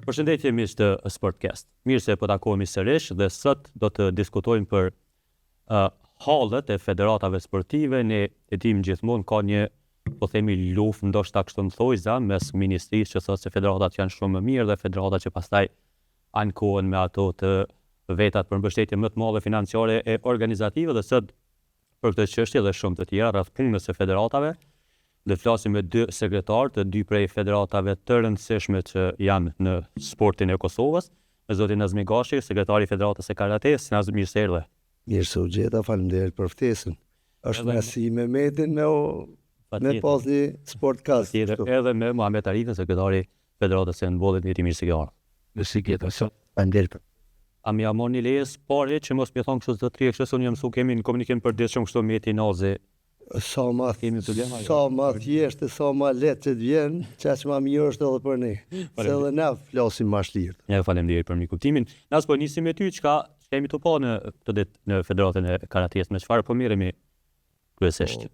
Përshëndetje miq të Sportcast. Mirë se po takohemi sërish dhe sot do të diskutojmë për hallet e federatave sportive. Ne e dim gjithmonë ka një, po themi, luftë ndoshta kështu më thojza mes ministrisë që thotë se federatat janë shumë më mirë dhe federatat që pastaj ankohen me ato të vetat për mbështetje më të madhe financiare e organizative dhe sot për këtë çështje dhe shumë të tjera rreth punës së federatave. Dhe flasim me dy sekretarë të dy prej federatave të rëndësishme që janë në sportin e Kosovës, me zotin Nazmi Gashi, sekretari i Federatës së Karates. Nazmi, mirë se erdhe. Mirë se u gjeta, faleminderit për ftesën. Është nësi me Medin me pasni Sportcast. Edhe me Muhamet Arifin, sekretari i Federatës së handbollit, mirë se gjeta. Mirë se gjeta. Faleminderit. A më jamon një lejes pare që mos më thon kështu të tri kështu unë jam mësu kemi në komunikim për ditë shumë kështu Meti Nazi. Sa ma thjeshtë, sa ma letë që të vjen, që ma mirë është edhe për ne. Se edhe ne flasim ma shlirë. Ja, faleminderit për kuptimin. Nas po nisim me ty, çka kemi të pa në këtë ditë në Federatën e Karates, me çfarë po miremi kryesisht.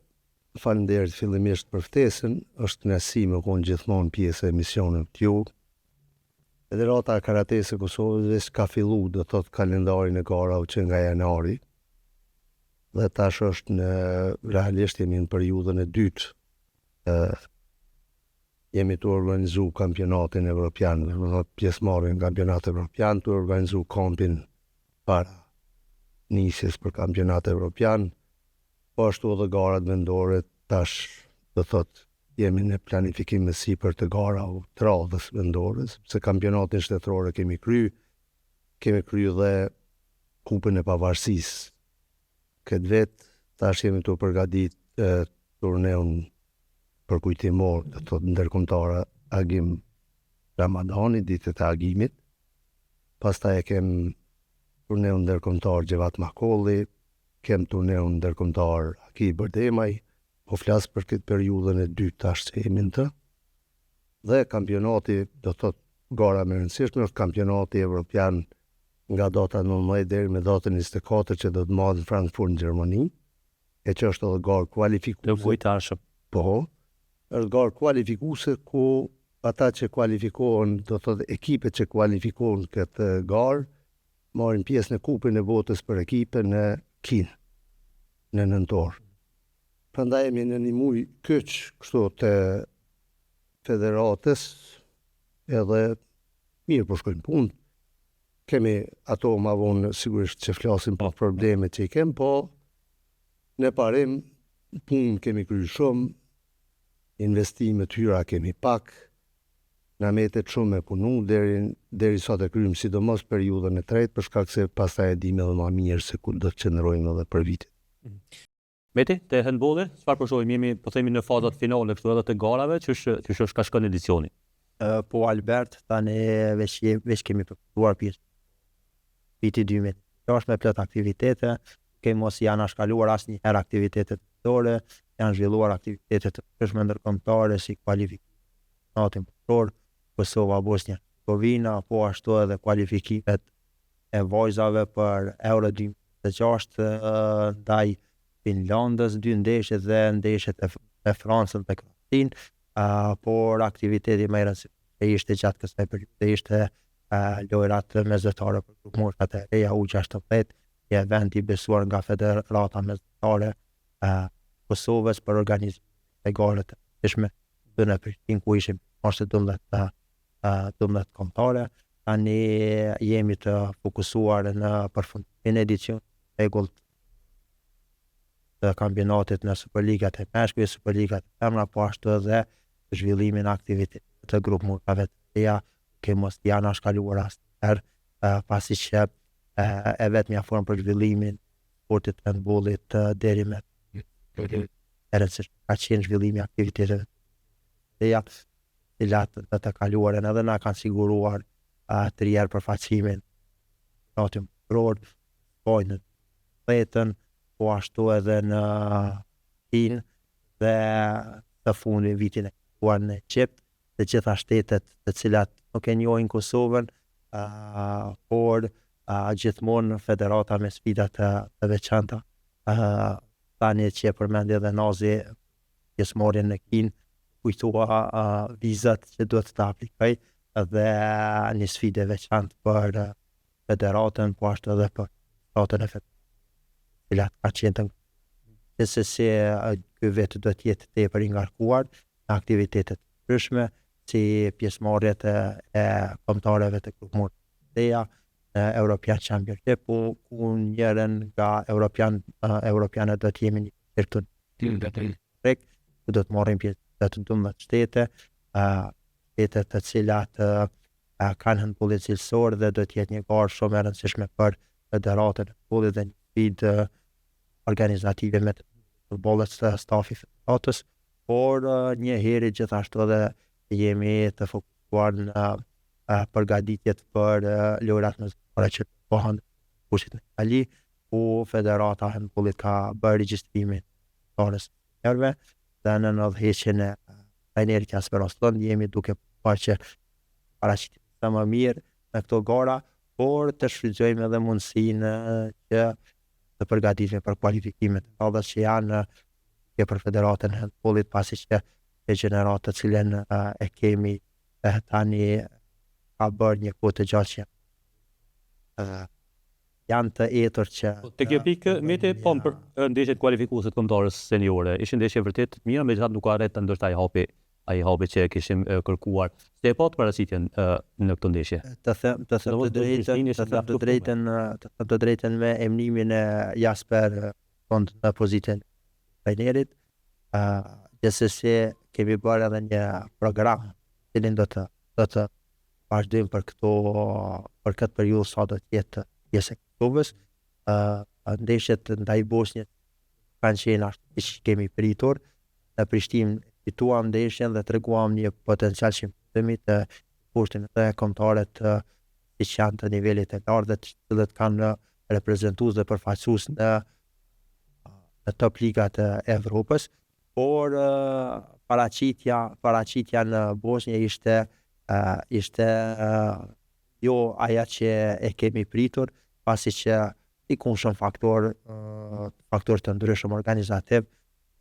Faleminderit fillimisht për ftesën, është kënaqësi me qenë gjithmonë pjesë e misionit t'ju. Federata e Karates së Kosovës ka filluar do thotë kalendarin e garave që nga janari. Dhe tash është realisht jemi në periudhën e dytë. Jemi të organizu kampionatin evropian, pjesëmarrjen në kampionat evropian, të organizu kampin para nisjes për kampionat evropian, po ashtu edhe garat vendore. Tash do thotë jemi në planifikim me sipër të gara të radhës vendore, se kampionatin shtetëror kemi kry dhe kupën e pavarësisë. Këtë vetë, tash jemi të përgadit turneun për kujtimor, dhe thotë ndërkombëtar agim Ramadani, ditët e agimit. Pastaj e kem turneun ndërkombëtar Gjevat Makolli, kem turneun ndërkombëtar Aki Bërdemaj, po flas për këtë periudhën e dytë tash që jemi në të. Dhe kampionati, do thotë gara më e rëndësishme, është kampionati evropian nga data 19 deri me datën 24 që do të marrë në Frankfurt në Gjermani, e që është edhe garë kualifikuese. Po, është garë kualifikuese ku ata që kualifikohen, do të thotë ekipet që kualifikohen këtë garë, marrin pjesë në kupën e botës për ekipe në Kinë, në nëntor. Prandaj jemi në një muj kyç kështu të federatës, edhe mirë po shkojnë punë. Kemi ato ma vonë sigurisht që flasim pa probleme që i kem, po në parim punë kemi kryer shumë, investime të hyra kemi pak, na metet shumë me punu deri sa të kryejmë sidomos periudhën e tretë, për shkak se pastaj e dim edhe më mirë se ku do të qëndrojmë edhe për vitin. Meti, te handbolli, çfarë po shohim? Jemi po themi në fazat finale këtu edhe të garave, që ka shkon edicioni. Po Albert, tani veç kemi përkuar pjesë. Viti 2006 me plot aktivitete, kemi mos janë shkaluar asnjëherë aktivitetet dore, janë zhvilluar aktivitetet të përshme ndërkombëtare si kualifikim natin përshor, Kosova, Bosnia, Hercegovina, po ashtu edhe kualifikimet e vajzave për Euro 2006 ndaj Finlandës, 2 ndeshje dhe ndeshjet e Francën dhe Kroacinë, por aktiviteti më i rëndësishëm ishte gjatë kësaj periudhe ishte lojrat mesdhetare për grup moshat e reja U16, një event i besuar nga Federata Mesdhetare Kosovës për organizim e garët e shme në Prishtinë ku ishim ashtë 12 kombëtare. Tani jemi të fokusuar në përfundimin e edicionit rregullt të kampionatit në Superligat e meshkujve, Superligat e femra, po ashtu edhe zhvillimin e aktivitetit të grup moshave të reja, që mos janë shkaluar asnjëherë, pasi që e vetmja formë për zhvillimin sportit të handbollit deri me ka qenë zhvillimi i aktiviteteve të reja, të cilat të kaluaren edhe na kanë siguruar të rjerë përfaqimin natin përor, pojnë në vetën, po ashtu edhe në Kinë dhe të fundin vitin e kaluar në Egjipt, të gjitha shtetet të cilat nuk e njohin Kosovën, por gjithmonë federata me sfida të veçanta. Tani që e përmendi edhe Nazi pjesëmarrjen në Kinë, kujtua vizat që duhet të aplikoj, dhe një sfidë e veçantë për federatën, po ashtu edhe për federatën e federatës, cilat ka qenë të se ky vetë do të jetë tepër i ngarkuar në aktivitetet ndryshme si pjesëmarrjet e kombëtarëve të grupimit në European Championship ku njërin nga Europianët do të jemi një këtu ku do të marrim pjesë të 12 shtete, shtete të cilat kanë handbollit cilësor dhe do të jetë një garë shumë e rëndësishme për federatën e handbollit dhe një sfidë organizative me të futbollit të stafi federatës, por një herë gjithashtu edhe jemi të fokusuar në përgatitjet për lojrat mëzore që bëhen fushit në Itali, ku Federata e handbollit ka bërë regjistrimin e njerëve dhe në udhëheqjen e trajnerit Jasper Oslund jemi duke parë që paraqitemi sa më mirë në këto gara, por të shfrytëzojmë edhe mundësinë që të përgatitemi për kualifikimet e radhës që janë për Federatën e handbollit, pasi që e gjeneratë të cilën e kemi tani ka bërë një kohë të gjatë që janë të etur që Te kjo pikë, meti po për ndeshjet kualifikuese të kombëtarës seniore, ishin ndeshje vërtet të mira, megjithatë nuk arret ndoshta ai hapi që kishim kërkuar. Se e pat paraqitjen në këtë ndeshje. Të them të drejtën me emrimin e Jasper në pozitën e trajnerit, gjithsesi kemi bërë edhe një program cilin do të vazhdojmë për këtë periudhë sa do të jetë pjesë e klubës. Ndeshjet ndaj Bosnjës kanë qenë ashtu që kemi pritur. Në Prishtinë fituam ndeshjen dhe treguam një potencial që themi të kushtin dhe kombëtarët që janë të nivelit të lartë dhe të cilët kanë reprezentues dhe përfaqësues në top ligat e Evropës, por paraqitja në Bosnjë ishte jo aja që e kemi pritur, pasi që ikun shumë faktor të ndryshëm organizativ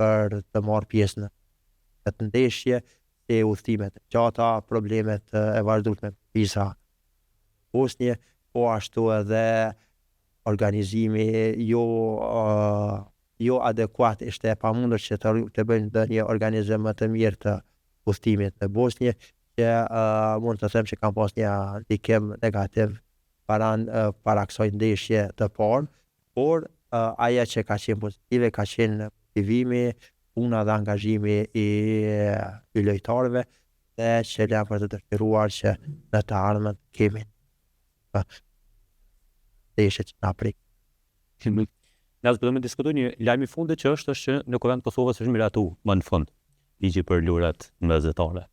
për të marrë pjesë në këtë ndeshje, si udhëtimet e gjata, problemet e vazhdueshme me visa Bosnjë, po ashtu edhe organizimi jo adekuat. Ishte e pamundur që të bëjnë një organizim më të mirë të udhëtimit në Bosnjë, që mund të them që kam pas një ndikim negativ para kësaj ndeshje të parë, por aja që ka qenë pozitive ka qenë motivimi, puna dhe angazhimi i lojtarëve dhe që janë për të dëshiruar që në të ardhmen kemi ndeshje që na prik. Ne do të diskutojmë një lajm i fundit që është që në Kuvend Kosovës është miratu më në fund ligji për lojrat mesdhetare.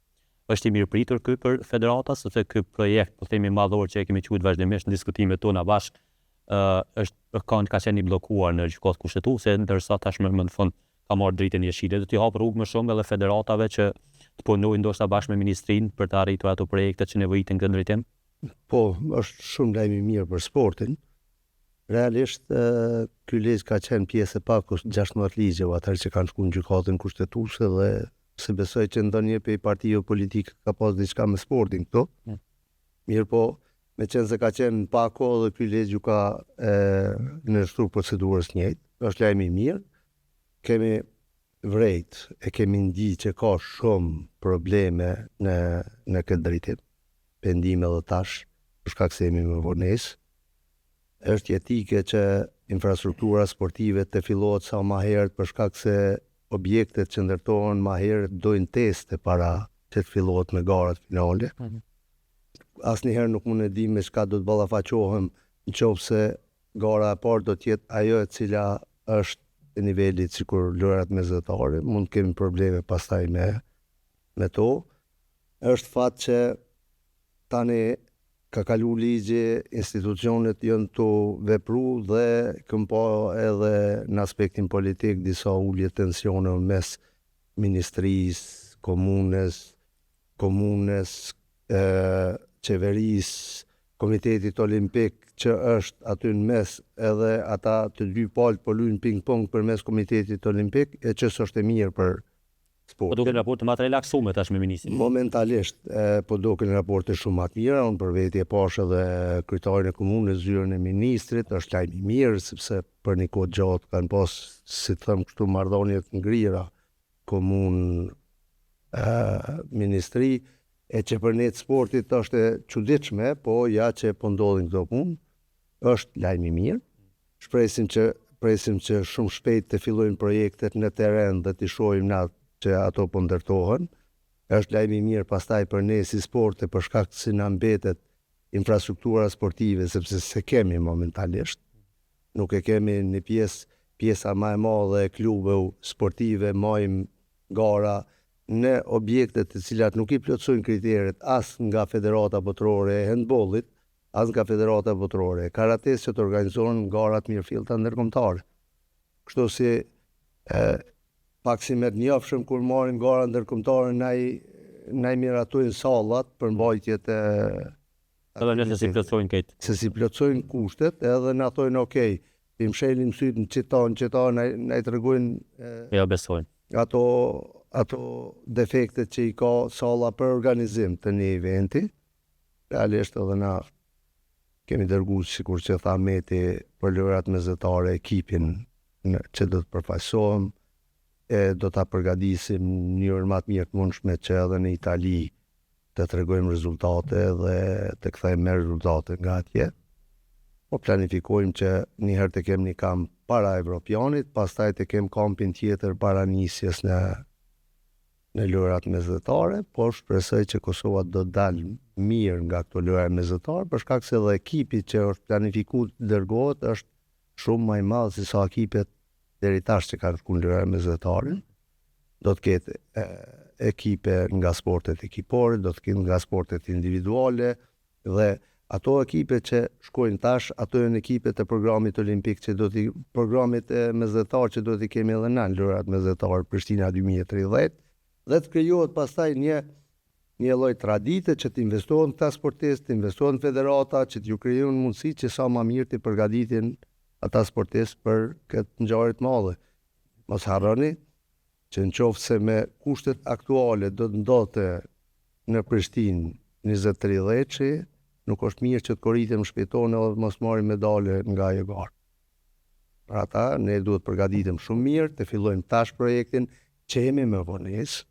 Është i mirë pritur ky për federata, sepse ky projekt, po themi madhor që e kemi quajtur vazhdimisht në diskutimet tona bashk, ka qenë i bllokuar në gjykatë kushtetuese, ndërsa tashmë më në fund ka marrë drejtën jeshile. Do t'i hap rrugë më shumë edhe federatave që të punojnë ndoshta bashkë me ministrinë për të arritur ato projekte që nevojitin këtë drejtim. Po, është shumë lajm i mirë për sportin. Realisht, ky ligj ka qenë pjesë e pakos 16 ligje atëherë që kanë shkuar në gjykatën kushtetuese dhe se besoj që ndonjë prej partive politike ka pas diçka me sportin këto. Mirë po, me qenë se ka qenë pa kohë dhe ky ligj ju ka në shtrup procedurës njëjtë, është lajm i mirë. Kemi vrejt, e kemi ndi që ka shumë probleme në këtë drejtim. Pendime dhe tash, për shkak se jemi më vonesë. Është jetike që infrastruktura sportive të fillohet sa më herët për shkak se objektet që ndërtohen më herët dojnë teste para që të fillohet me garat finale. Asnjëherë nuk mund e di me çka do të ballafaqohem nëse gara e parë do të jetë ajo e cila është e nivelit sikur lojrat mesdhetare, mund të kemi probleme pastaj me to. Është fat që tani ka kalu ligje, institucionet janë të vepru dhe këm pa edhe në aspektin politik disa ullje tensione mes ministrisë, komunes, qeverisë, Komitetit Olimpik që është aty në mes, edhe ata të dy palët po luajnë ping-pong përmes Komitetit Olimpik, e që është e mirë Po duken raporte më të relaksume tash me ministrin. Momentalisht po duken raporte shumë më të mira, unë për veti e pash edhe kryetarin e komunës zyrën e ministrit, është lajm i mirë sepse për një kohë gjatë kanë pas, si të them kështu, marrëdhënie të ngrira komunë ministri, e që për ne të sportit është e çuditshme, po ja që po ndodhin këto punë, është lajm i mirë. Presim që shumë shpejt të fillojnë projektet në teren dhe të shohim na që ato po ndërtohen. Është lajm i mirë pastaj për ne si sporte për shkak se na mbetet infrastruktura sportive, sepse se kemi momentalisht. Nuk e kemi në pjesa më e madhe e klubeve sportive, mojmë gara në objekte të cilat nuk i plotësojnë kriteret as nga Federata Botërore e Handbollit, as nga Federata Botërore e Karates që të organizohen garat mirëfillta ndërkombëtare. Kështu si pak si me të njofshëm kur marrin gara ndërkombëtare na i miratojnë sallat për mbajtjet e Edhe nëse si plotësojnë këtë. se si plotësojnë kushtet, edhe na thonë okay, i mshelim syt në qita, na i tregojnë Ja besojnë. ato defektet që i ka salla për organizim të një eventi. Realisht edhe na kemi dërguar, sikur që tha Meti, për lojrat mesatare ekipin që do të përfaqësohem, do ta përgatisim në mënyrë më të mirë të mundshme që edhe në Itali të tregojmë rezultate dhe të kthejmë me rezultate nga atje. Po planifikojmë që një herë të kem një kamp para Evropianit, pastaj të kem kampin tjetër para nisjes në lojrat mesatare, por shpresoj që Kosova do dalë mirë nga këto lojra mesatare, për shkak se edhe ekipi që është planifikuar të dërgohet është shumë më i madh se sa ekipet deri tash që kanë shkuar në lojra mesatare. Do të ketë ekipe nga sportet ekipore, do të ketë nga sportet individuale dhe ato ekipe që shkojnë tash, ato janë ekipe të programit olimpik që programit mesdhetar që do t'i kemi edhe na në lojrat mesdhetare Prishtina 2030 dhe të krijohet pastaj një lloj tradite që të investohen këta sportistë, të investohen federata, që t'ju krijojnë mundësi që sa më mirë të përgatitin ata sportistë për këtë ngjarje të madhe. Mos harroni që nëse me kushtet aktuale do të ndodhte në Prishtinë 2030, nuk është mirë që të korritem shpejton edhe të mos marrim medale nga ajo garë. Për ata, ne duhet përgatitem shumë mirë, të fillojmë tash projektin që jemi me vonesë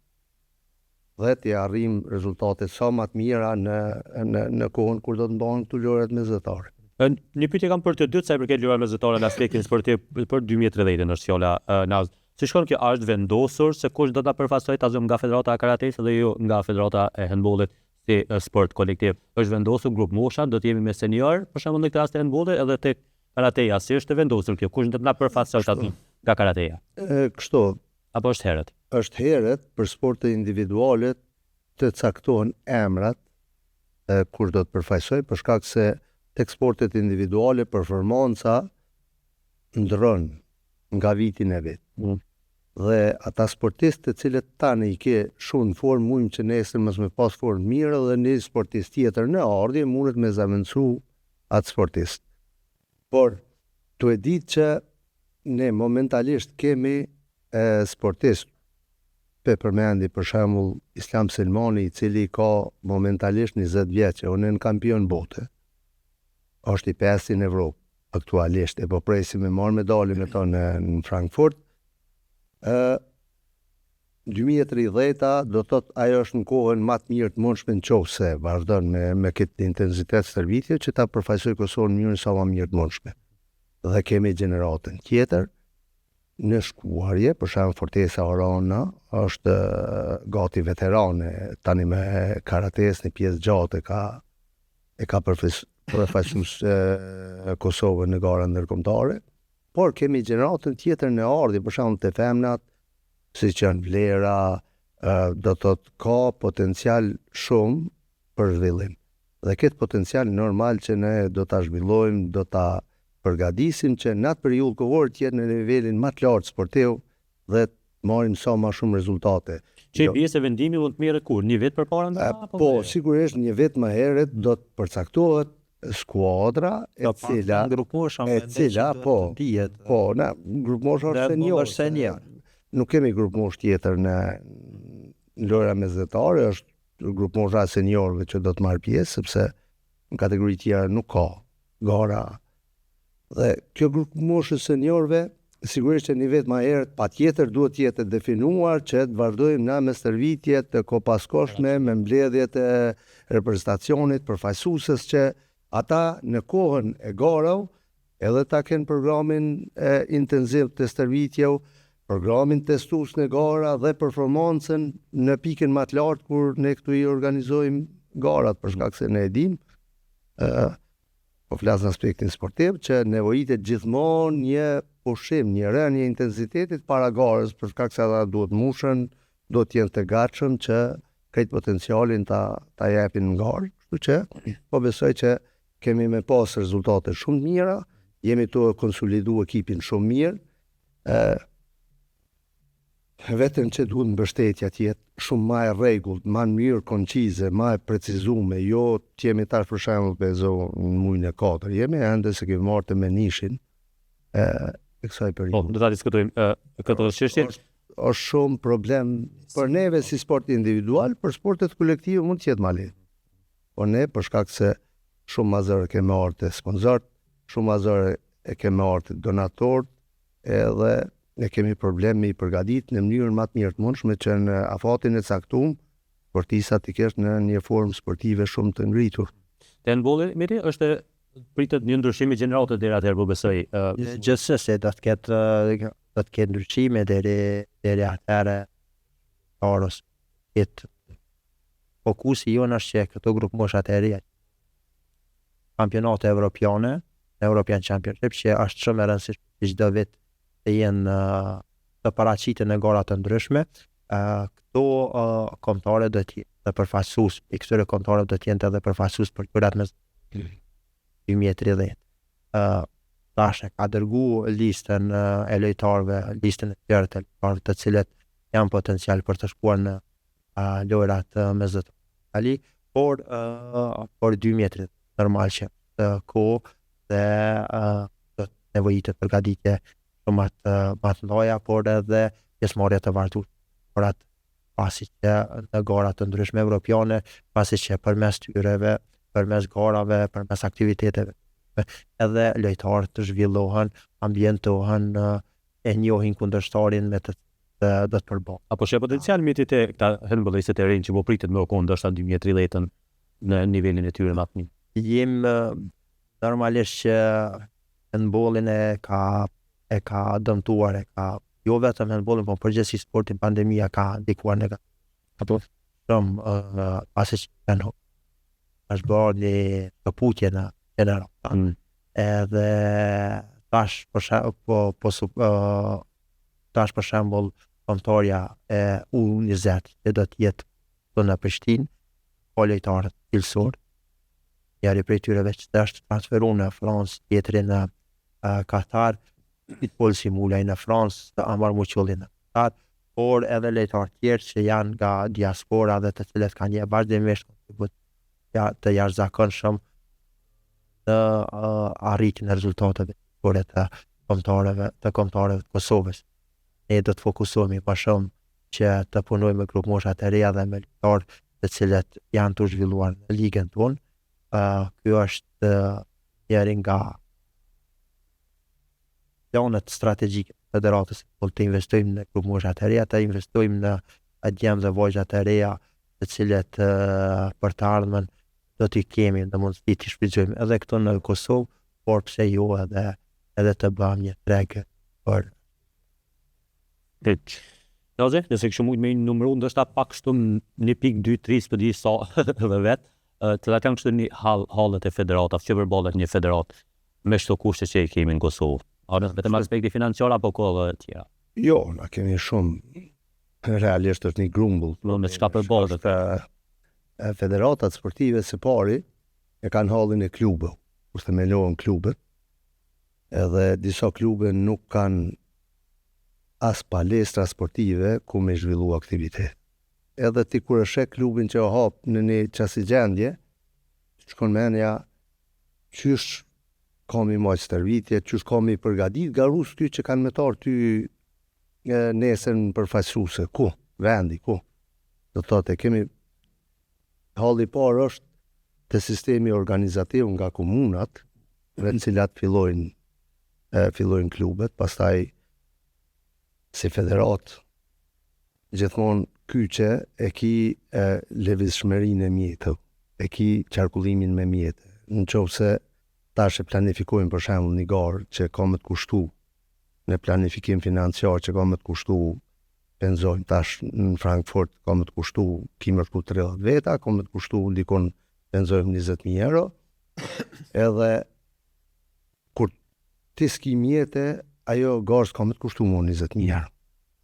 dhe të arrijm rezultate sa më të mira në kohën kur do të mbahen këtu lojrat mesdhetare. Një pyetje kam për të dytë sa i përket lojrave mesdhetare në aspektin sportiv për 2030 është fjala Naz. Si shkon kjo, është vendosur se kush do ta përfaqësojë ta nga Federata e Karates dhe jo nga Federata e Handbollit si sport kolektiv? Është vendosur grup mosha, do të jemi me senior, për shembull në këtë rast e handbollit edhe tek karateja, si është vendosur kjo? Kush do të na përfaqësojë aty nga karateja? Kështu, apo është herët? Është herët për sporte individuale të caktohen emrat kur do të përfaqësoj, për shkak se tek sportet individuale performanca ndron nga vitin e vet. Dhe ata sportistë të cilët tani i ke shumë në formë, mund që nesër mos me pas formë mirë dhe një sportist tjetër në ardhje mundet me zavendësu atë sportist. Por, tu e ditë që ne momentalisht kemi sportist përmendi për shembull Islam Selmani, i cili ka momentalisht 20 vjeçë, unë në kampion bote. Është i 5 në Evropë aktualisht, e po presim me marrë medalje me to në Frankfurt. 2030 do të thotë ajo është në kohën më të mirë të mundshme nëse vazhdon me këtë intensitet stërvitje që ta përfaqësoj Kosovën në mënyrën sa më mirë të mundshme. Dhe kemi gjeneratën tjetër në shkuarje, për shembull Fortesa Orana është gati veterane tani me karates në pjesë gjatë e ka përfaqësuar Kosovën në gara ndërkombëtare. Por kemi gjeneratën tjetër në ardhje, për shembull të femnat, siç janë vlera, do të thotë ka potencial shumë për zhvillim. Dhe këtë potencial normal që ne do ta zhvillojmë, do ta përgatisim që në atë periudhë kohore të jetë në nivelin më të lartë sportiv dhe të marrim sa më shumë rezultate. Që bie se vendimi mund të merret kur? Një vit përpara ndoshta? Po, sigurisht një vit më herët do të përcaktohet skuadra e cila grupmosha me po, na grupmosha është senior. nuk kemi grup mosh tjetër në lojra mesdhetare, është grup mosha e seniorëve që do të marrë pjesë, sepse në kategori tjera nuk ka gara. Dhe kjo grup moshë seniorëve sigurisht që një vetë ma herët patjetër duhet të jetë definuar që të vazhdojmë na me stërvitjet të kopaskoshme, me mbledhjet e reprezentacionit përfaqësuesës që ata në kohën e garave edhe ta kenë programin intenziv të stërvitjeve, programin testues në gara dhe performancën në pikën më të lartë kur ne këtu i organizojmë garat, për shkak se ne e dim, po flas në aspektin sportiv, që nevojitet gjithmonë një pushim, një rënje intensitetit para garës, për shkak se ata duhet mushën, do të jenë të gatshëm që këtë potencialin ta japin në garë. Kështu që po besoj që kemi me pas rezultate shumë mira, jemi të konsolidu ekipin shumë mirë, vetëm që duhet mbështetja të jetë shumë më e rregullt, më mirë koncize, më e precizuar, jo të jemi tash për shembull në muajin e 4, jemi ende se kemi marrë me nishin e kësaj periudhe. Po, do ta diskutojmë këtë çështje. Është shumë problem për neve si sport individual, për sportet kolektive mund të jetë më lehtë. Po ne për shkak se shumë më zërë kemi marrë të sponsorët, shumë më zërë e kemi marrë të donatorët, edhe ne kemi probleme i përgatit në mënyrën më të mirë të mundshme që në afatin e caktuar sportistat të kesh në një formë sportive shumë të ngritur. Te handbolli miri është pritet një ndryshim gjeneral të deri atëherë, po besoj. Gjithsesi do të ketë ndryshime deri atëherë. Orës fokusi jonë është që këto grup moshat e reja kampionate evropiane, European Championship, që është shumë e rëndësishme çdo vit të jenë të paraqiten në gara të ndryshme. Këto kombëtare do të jenë të përfaqësues, këtyre kombëtare do të jenë edhe përfaqësues për gjërat mes 2030. Tash ka dërgu listën e lojtarëve, listën e tjerë të lojtarëve të cilët janë potencial për të shkuar në lojrat mesdhetare. Por 2030 normal që kohë dhe do të nevojitet përgatitje shumë më të mëdha, por edhe pjesëmarrje të vazhdueshme. Por atë pasi që në gara të ndryshme evropiane, pasi që përmes tyreve, përmes garave, përmes aktiviteteve, edhe lojtarët të zhvillohen, ambientohen, e njohin kundërshtarin me të do të përballë. Apo sheh potencial miti te këta handbollistët e rinj që po pritet me kohë ndoshta 2030 në nivelin e tyre më të mirë. Jem normalisht që handbollin e ka dëmtuar, jo vetëm handbollin, por përgjithësisht sportin, pandemia ka ndikuar negativ. Ato shumë pasi që është bërë një kaputje në general. Edhe tash për shembull kombëtarja e U20 që do të jetë në Prishtinë, po lojtarët cilësor, njëri prej tyre veç të është transferuar në Francë, tjetri në Katar, Pitbull Simulaj në Francë, të Amar Muçulli në Katar, por edhe lojtarë tjerë që janë nga diaspora dhe të cilët kanë një vazhdimisht kontribut të jashtëzakonshëm në arritjen e rezultateve të kombëtarëve të Kosovës. Ne do të fokusohemi më shumë që të punojmë me grup mosha të reja dhe me lojtarë të cilët janë të zhvilluar në ligën tonë. Kjo është njëri nga planet strategjike të federatës, të investojmë në grup mosha të reja, të investojmë në djemë dhe vajza të reja, të cilët për të ardhmen do t'i kemi në mundësi t'i shfrytëzojmë edhe këto në Kosovë, por pse jo edhe të bëjmë një treg për Noze, nëse kështu mund me numëru ndoshta pak kështu 1.2-3 s'po di sa edhe vet, të la kanë kështu një hallet e federatave, që përballet një federat me çdo kushte që i kemi në Kosovë. A në vetëm aspekti financiar apo kollë të tjera? Jo, na kemi shumë, realisht është një grumbull. Me çka përballet? Federatat sportive së pari e kanë hallin e klubeve, kur themelohen klubet, edhe disa klube nuk kanë as palestra sportive ku me zhvillu aktivitet. Edhe ti kur e sheh klubin që o hap në një qasi gjendje, shkon menja qysh kam i majtë stërvitje, qysh kam i përgadit, garus ty që kanë metar ty nesër përfaqësuese, ku? Vendi, ku? Do të thotë kemi halli I parë është të sistemi organizativ nga komunat, në të cilat fillojnë klubet, pastaj si federat gjithmonë kyçe e ki lëvizshmërinë e mjetëve, e ki qarkullimin me mjetë. Nëse tash e planifikojmë për shembull një garë që ka më të kushtu në planifikim financiar që ka më të kushtu, pensojmë tash në Frankfurt ka më të kushtu, kime shku 30 veta, ka më të kushtu dikon pensojmë 20.000 euro, edhe kur ti s'ki mjete, ajo garë s'ka më të kushtu më 20.000 euro.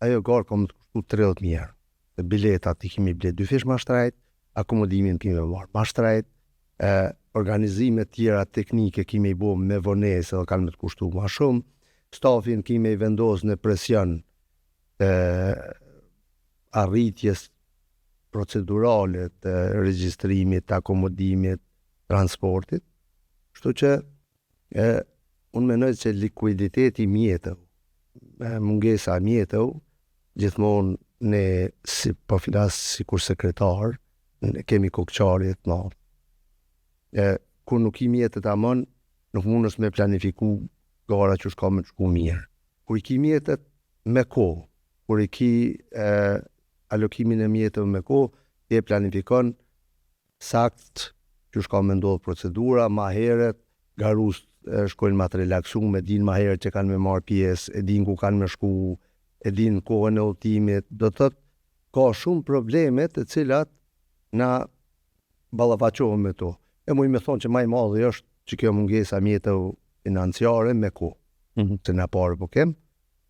Ajo garë ka më të kushtu 30.000 euro. Dhe biletat I kemi blet 2 fish ma shtrajt, akomodimin kemi marrë ma shtrajt, organizimet tjera teknike kemi I bo me vonesë edhe kanë më të kushtu ma shumë, stafin kemi I vendos në presion arritjes procedurale të regjistrimit, akomodimit, transportit. Kështu që unë menoj që likuiditeti mjetëv, mungesa mjetëv, gjithmonë ne si po flas sikur sekretar, ne kemi kokçarje të madhe. Kur nuk I mjetet amon, nuk mundesh me planifiku gara që shka me të shku mirë. Kur I ki mjetet me kohë, kur I ki alokimin e mjetëve me kohë, ti e planifikon sakt që shka me ndodhë procedura, ma heret, garus shkojnë ma të relaksume, din ma heret që kanë me marë pjesë, e din ku kanë me shku, e din kohën e udhëtimit, do të thotë ka shumë problemet të cilat na ballafaqohen me to. E muj me thonë që ma I madhi është që kjo mungesa mjetëve financiare me kohë. Se na pare po kem,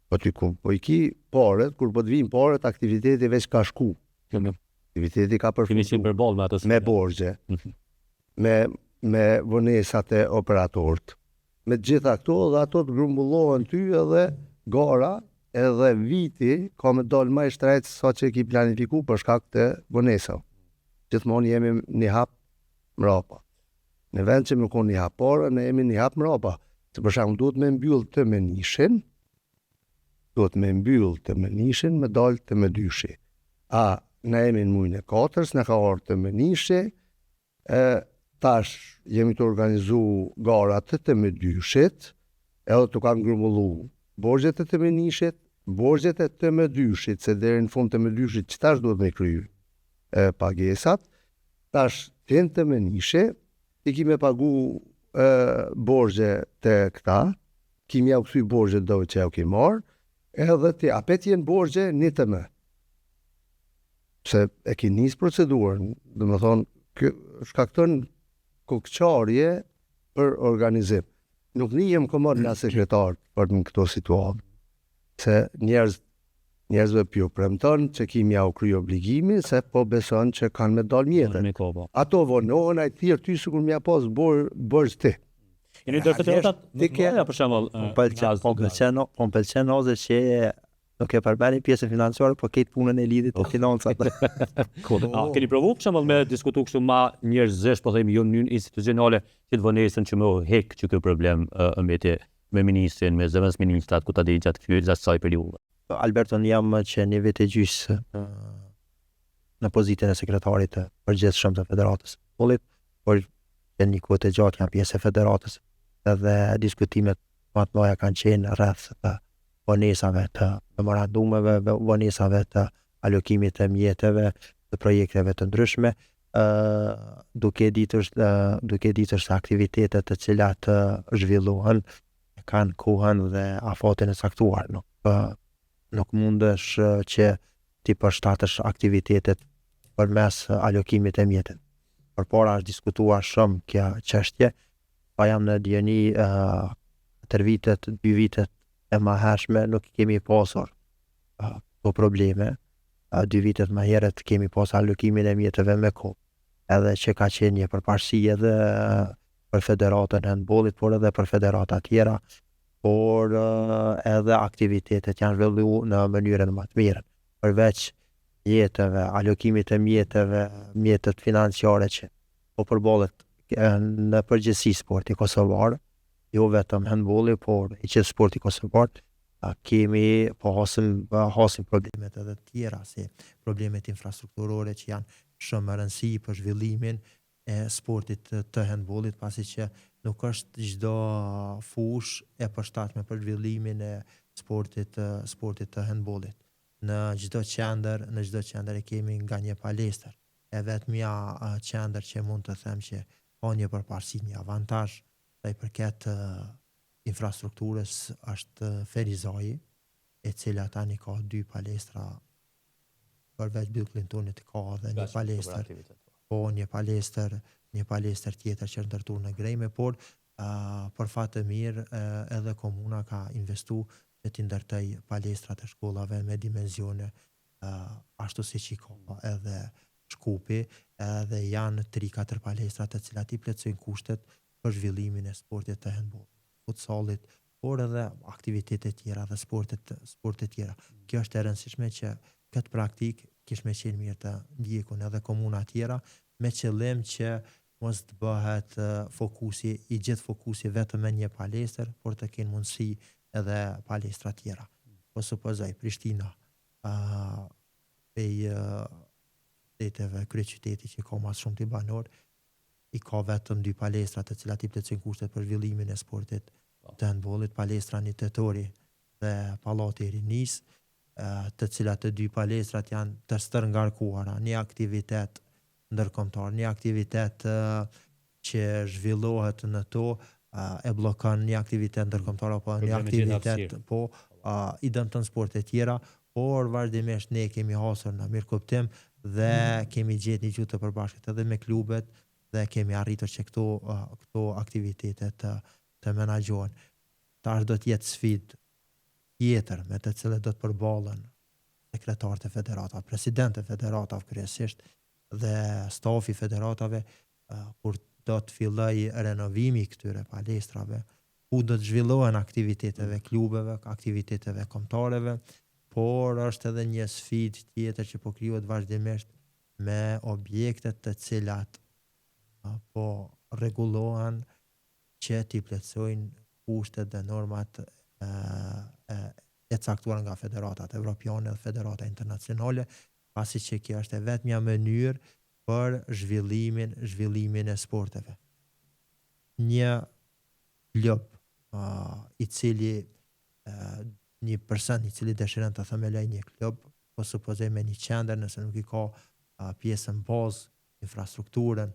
po ty ku po I ki paret, kur po të vinë paret, aktiviteti veç ka shku. Aktiviteti ka përfundu me borxhe, me vonesat e operatorët. Me gjitha këto dhe ato të grumbullohen ty edhe gara, edhe viti ka me dalë ma I shtrejt sa që ki planifiku për shkak të vonesave. Gjithmonë jemi një hap mrapa. Në vend që më konë një hap parë, ne jemi një hap mrapa. Se për shkak duhet me mbyll të menishin, me dalë të medyshi. A, ne jemi në mujnë e 4, ne ka orë të menishi, tash jemi të organizu garat të medyshit, edhe të kanë grumbullu borxhet e të menishit, borxhet e të medyshit, se deri në fund të medyshit që tash duhet me kryer pagesat, tash të të menishi, I kime pagu borxhe të këta, kimi jau këthy borxhe dove që jau ki marë, edhe ti apet jenë borxhe një të më. Se e ki njës procedurën, dhe më thonë, shkakton kokçarje për organizim. Nuk nijem komod nga sekretar për në këto situatë, se njerëzve pjo premton që kimi jau kry obligimi, se po beson që kanë me dalë mjetët. Ato vonohen, a I thirë ty së kur mja pas bërës ti. Jeni dërë federotat, për shembull, po pëlqen ose që nuk e përbeni pjesën financiare, po ketë punën e lidhit të financat. Keni provu për shembull me diskutu kështu ma njerëzish, po themi jo në mënyrë institucionale, që të vonesën që më hek që ky problem mbeti me ministrin, me zëvendës ministrat, ku ta di gjatë kësaj periudhe. Alberton jam që një vit e gjysë në pozitën e sekretarit të përgjithshëm të federatës futbollit, por që një kohë të gjatë jam pjesë e federatës, edhe diskutimet më të mëdha kanë qenë rreth të vonesave të memorandumeve, vonesave të alokimit të mjeteve, të projekteve të ndryshme, duke ditur se aktivitetet të cilat zhvillohen kanë kohën dhe afatin e caktuar. Nuk mundesh që ti përshtatësh aktivitetet përmes alokimit e mjetit. Përpara është diskutuar shumë kjo çështje, pa jam në dieni 4 vitet, 2 vitet e më hershme nuk kemi pasur po probleme. 2 vitet më herët kemi pas alokimin e mjeteve me kohë. Edhe që ka qenë një përparësi edhe për federatën e handbollit, por edhe për federata tjera, por edhe aktivitetet janë zhvilluar në mënyrën më të mirë. Përveç mjeteve, alokimit e mjetet financiare që po përballet në përgjithësi sporti kosovar, jo vetëm handbolli, por i gjithë sporti kosovar, kemi hasim problemet edhe tjera, si problemet infrastrukturore që janë shumë më rëndësi për zhvillimin e sportit të handbollit, pasi që nuk është çdo fushë e përshtatshme për zhvillimin e sportit të handbollit. Në çdo qendër e kemi nga një palestër. E vetmja qendër që mund të them që ka një përparësi, një avantazh sa i përket infrastrukturës është Ferizaji, e cila tani ka 2 palestra, përveç Bill Clintonit ka edhe një palestër, po një palestër tjetër që është ndërtuar në Grejme, por për fat të mirë edhe komuna ka investu që t'i ndërtoj palestrat e shkollave me dimensione ashtu siç i ka edhe Shkupi, edhe janë 3-4 palestra të cilat i plotësojnë kushtet për zhvillimin e sportit të handbollit, futsallit, por edhe aktivitete tjera dhe sporte tjera. Kjo është e rëndësishme që këtë praktik kish me qenë mirë të ndjekun edhe komuna tjera, me qëllim që mos të bëhet i gjithë fokusi vetëm me një palestër, por të kenë mundësi edhe palestra tjera. Po supozoj Prishtina, shteteve kryeqyteti që ka mas shumë të banor, i ka vetëm 2 palestra të cilat i plotësojnë kushtet për zhvillimin e sportit të handbollit, palestra Një Tetori dhe Pallati i Rinisë, të cilat të 2 palestrat janë të stërngarkuara, një aktivitet ndërkombëtar, një aktivitet që zhvillohet në to e bllokon një aktivitet ndërkombëtar apo një aktivitet i dëmton sporte tjera, por vazhdimisht ne kemi hasur në mirë kuptim dhe kemi gjetë një gjuhë të përbashkët edhe me klubet dhe kemi arritur që këto aktivitete të menaxhohen. Tash do të jetë sfidë tjetër me të cilët do të përballen sekretarët e federatave, presidentët e federatave kryesisht dhe stafi i federatave kur do të filloj renovimi i këtyre palestrave, ku do të zhvillohen aktiviteteve klubeve, aktiviteteve kombëtareve, por është edhe një sfidë tjetër që po krijohet vazhdimisht me objektet të cilat po rregullohen që t'i plotësojnë kushtet dhe normat e caktuar nga federatat evropiane dhe federata internacionale, pasi që kjo është e vetmja mënyrë për zhvillimin e sporteve. Një klub i cili një person i cili dëshiron të themeloj një klub, po supozoj me një qendër, nëse nuk i ka pjesën bazë, infrastrukturën,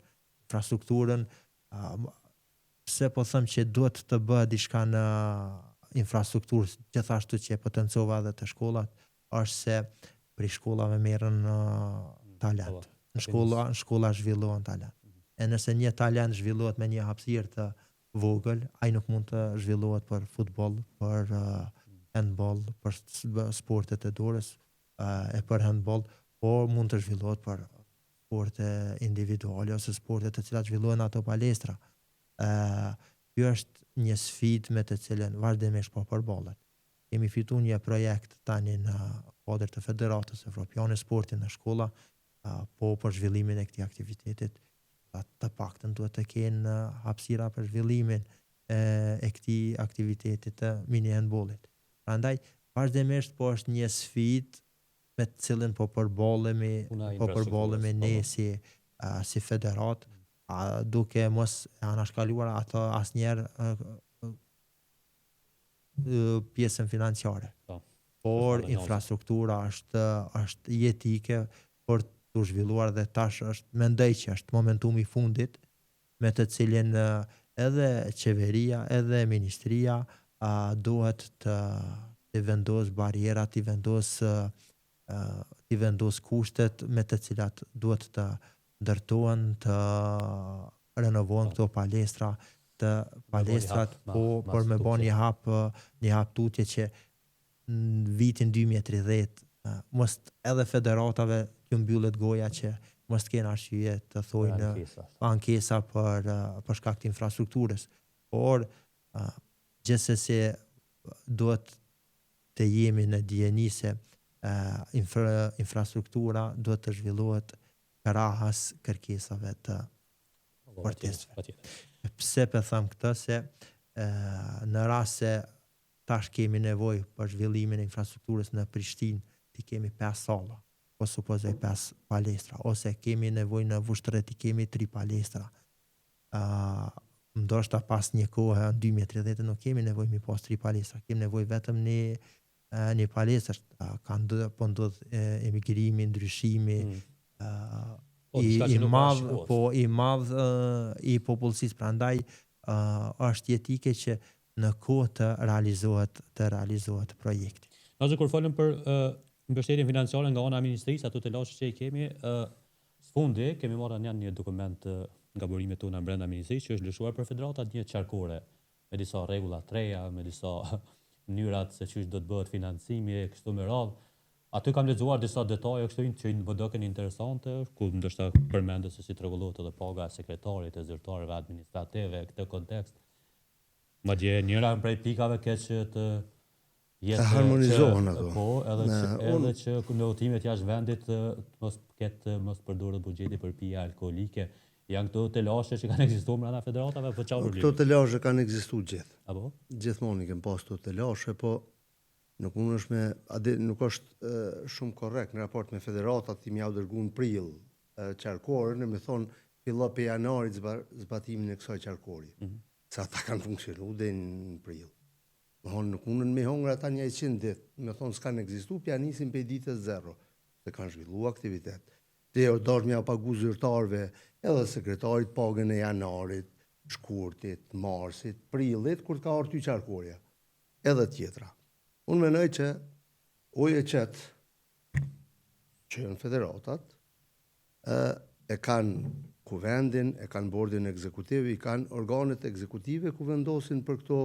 pse po them që duhet të bëhet diçka në infrastrukturë, gjithashtu që e potencova edhe të shkollat, është se për shkollave merren talent. Në shkolla zhvillohen talent. E nëse një talent zhvillohet me një hapësirë të vogël, ai nuk mund të zhvillohet për futboll, për handball, për sportet e dorës e për handball, por mund të zhvillohet për sporte individuale ose sporte të cilat zhvillohen ato palestra. Kjo është një sfidë me të cilën vazhdimisht po përballet. Kemi fituar një projekt tani në kuadër të Federatës Evropiane e Sportit në shkolla, po për zhvillimin e këtij aktivitetit, të paktën duhet të kenë hapësira për zhvillimin e këtij aktiviteti të mini handbollit. Prandaj vazhdimisht po është një sfidë me të cilën po përballemi ne si federat, duke mos anashkaluar ato asnjëherë pjesën financiare. Por infrastruktura është jetike për të zhvilluar dhe tash mendoj që është momentumi i fundit me të cilin edhe qeveria, edhe ministria duhet të vendos barierat, të vendos kushtet me të cilat duhet të ndërtohen, të renovohen këto palestra, të palestrat për me bën një hap tutje që në vitin 2030 mos edhe federatave të mbyllet goja që mos të kenë arsye të thojnë ankesa për shkak të infrastrukturës. Por gjithsesi duhet të jemi në dijeni se infrastruktura duhet të zhvillohet krahas kërkesave të sportistëve. Pse po them këtë, se në rast se tash kemi nevojë për zhvillimin e infrastrukturës në Prishtinë, ti kemi 5 salla, ose supozoj 5 palestra, ose kemi nevojë në Vushtrë ti kemi 3 palestra. Ndoshta pas një kohë në 2030 nuk kemi nevojë mi pas 3 palestra, kemi nevojë vetëm një palestër, po ndodh emigrimi, ndryshimi, i madh i popullsisë, prandaj është jetike që në kohë të realizohet projekti. Nëse kur folëm për mbështetjen financiare nga ana e ministrisë, ato të lashë që i kemi, sfundi kemi marrë një dokument nga burimet tona brenda ministrisë që është lëshuar për federatat një qarkore me disa rregulla treja, me disa mënyrat se çish do të bëhet financimi kështu me radhë. Aty kam lexuar disa detaje kështu që më duken interesante, ku ndoshta përmendet se si rregullohet edhe paga e sekretarit, e zyrtarëve administrative në këtë kontekst. Madje njëra prej pikave që të jetë harmonizohen ato. Po, edhe që në udhëtimet jashtë vendit mos përdoret buxheti për pija alkoolike. Janë këto telashe që kanë ekzistuar brenda federatave apo çfarë problemi? Këto telashe kanë ekzistuar gjithë. Apo? Gjithmonë i kanë pas këto telashe, po nuk është shumë korrekt në raport me federatat ti më jau dërguar në prill qarkorën, me thonë fillo pe janarit zbatimin e kësaj qarkori. Se ata kanë funksionuar deri në prill. Nuk mundën me hongër ata 100 ditë, me thonë s'kanë ekzistuar, pja nisin pe ditës 0, se kanë zhvilluar aktivitet. Te dosh më pagu zyrtarëve, edhe sekretarit pagën e janarit, shkurtit, marsit, prillit, kur ka ardhur ty qarkoria. Edhe tjetra. Unë mendoj që ujë qetë që në federatat e kanë kuvendin, e kanë bordin ekzekutiv, i kanë organet ekzekutive ku vendosin për këto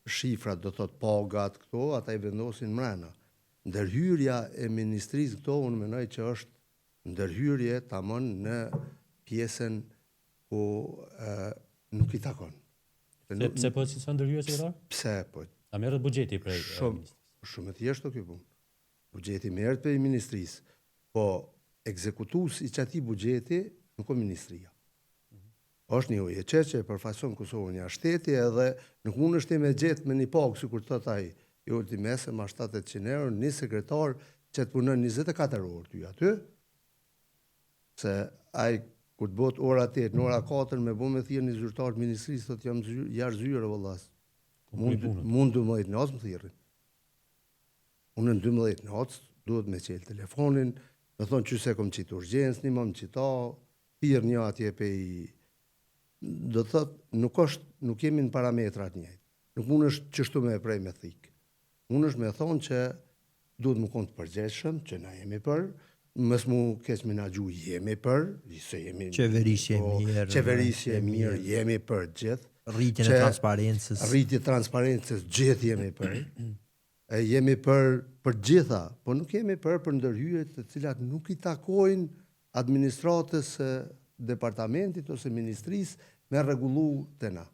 shifrat, do thot pagat këto, ata i vendosin mrena. Ndërhyrja e ministrisë këto, unë mendoj që është ndërhyrje tamam në pjesën ku nuk i takon. Pse po si sa ndërhyrje sekretar? Pse po? A merret buxheti prej Shumë e thjeshtë kjo punë. Buxheti merret prej ministrisë, po ekzekutues i çati buxheti nuk ka ministria. Është një ujë që e përfaqëson Kosovën jashtë shteti, edhe nuk mund është me gjetë me një pagë sikur thot ai, i ultimese ma 700 euro, një sekretar që të punon 24 orë ty aty, se ai kur të bëhet ora 8, në ora 4 me bë me thirrje një zyrtar të ministrisë, thotë jam jashtë zyre vëllas. Mund 12 natë më thirrin. Unë në 12 natë duhet me qel telefonin, me thonë që se kom qitë urgjens, një më qita, thirr një atje pe i... Do të thotë, nuk kemi në parametrat njëjtë. Nuk mund është qështu me prej me thikë. Mund është me thonë që duhet më konë të përgjeshëm, që na jemi për, mës mu keq menaxhu jemi për, se jemi... Qeverisje mirë, jemi për gjithë. Rritjen e transparencës. Rritje transparencës, gjithë jemi për. Jemi për gjitha, po nuk jemi për ndërhyrjet të cilat nuk i takojnë administratës departamentit ose ministrisë me rregullu të na.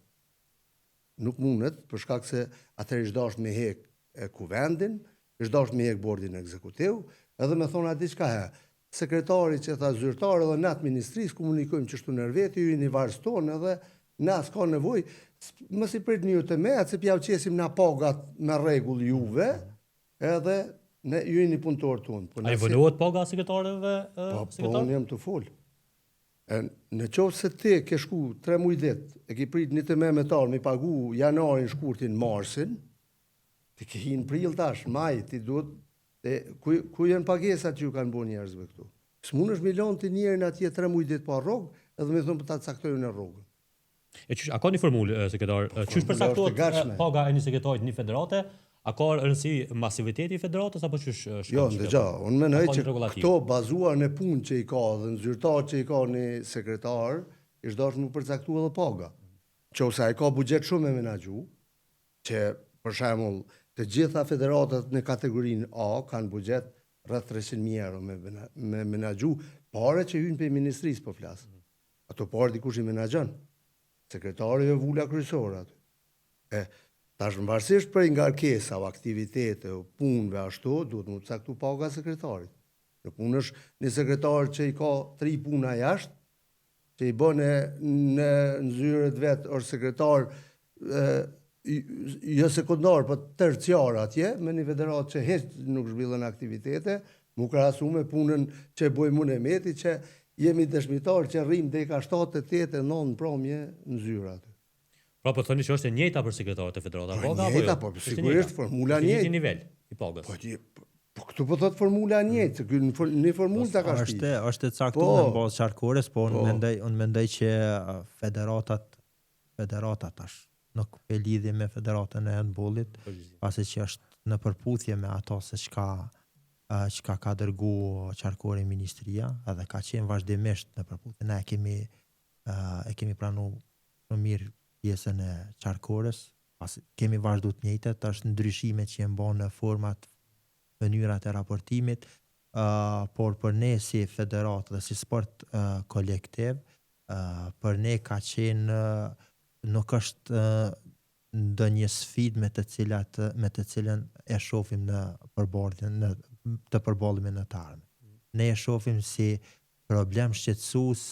Nuk mundet, për shkak se atëherë është dashur me hek kuvendin, është dashur me hek bordin ekzekutiv, edhe me thonë atë diçka sekretari që tha zyrtar edhe në atë ministrisë komunikojmë çështu në vetë, ju jeni varës tonë edhe na s'ka nevojë, mos i pritni ju të me, atë se pjau qesim na pagat me rregull juve, edhe ne ju jeni punëtor tonë. Ai vënohet paga sekretarëve Po unë jam të fol. Në qoftë se ti ke shku 3 muaj ditë, e ke prit një të metar me pagu janarin, shkurtin, marsin, ti ke hinë prill tash, maj, ti duhet, ku janë pagesat që ju kanë bërë njerëzve këtu? S'mundesh me lënë të njerin atje 3 muaj ditë pa rrogë, edhe me thonë për ta caktojnë në rrogën. E qysh, a ka një formulë, sekretar, qysh përcaktohet paga e një sekretarit një federate, a ka rëndësi masiviteti i federatës, apo qysh shkon? Jo, ndëgja, unë mendoj që këto bazuar në punë që i ka dhe në zyrtar që i ka një sekretar, është dashur nuk përcaktuar edhe paga. Qose ai ka buxhet shumë me menaxhu, që për shembull të gjitha federatat në kategorinë A kanë buxhet rreth 300.000 euro me menaxhu, pare që hyn pe ministrisë po flas. Ato parë dikush i menaxhon. Sekretari e vula kryesore aty. Tash varësisht për ngarkesa o aktivitete o punëve ashtu, duhet më caktu paga sekretarit. Nuk mund është një sekretar që i ka 3 puna jashtë, që i bën në zyret vetë është sekretar jo sekondar, po terciar atje, me një federatë që heç nuk zhvillen aktivitete, mu krahasu me punën që bojmë unë e Meti, që jemi dëshmitar që rrim deka 7, 8, 9 promje në zyra aty. Pra po thoni që është e njëjta për sekretarët e federatave Po njëjta, po sigurisht formula njëjtë. Një nivel i pagës. Po këtu po thot formula njëjtë, në formulë ta ka shpi. Është e caktuar në bazë qarkores, po unë mendoj që federatat tash nuk e lidhi me federatën e handbollit, pasi që është në përputhje me ato se çka ka dërgu qarkori ministria, edhe ka qenë vazhdimisht në përputhje. Ne e kemi pranuar më mirë pjesën e qarkores, pasi kemi vazhdu të njëjtat, është ndryshimet që janë bën në format, mënyrat e raportimit, por për ne si federat dhe si sport kolektiv, për ne ka qenë nuk është ndonjë sfidë me të cilën e shohim në të përballëmin në të ardhmen. Ne e shohim si problem shqetësues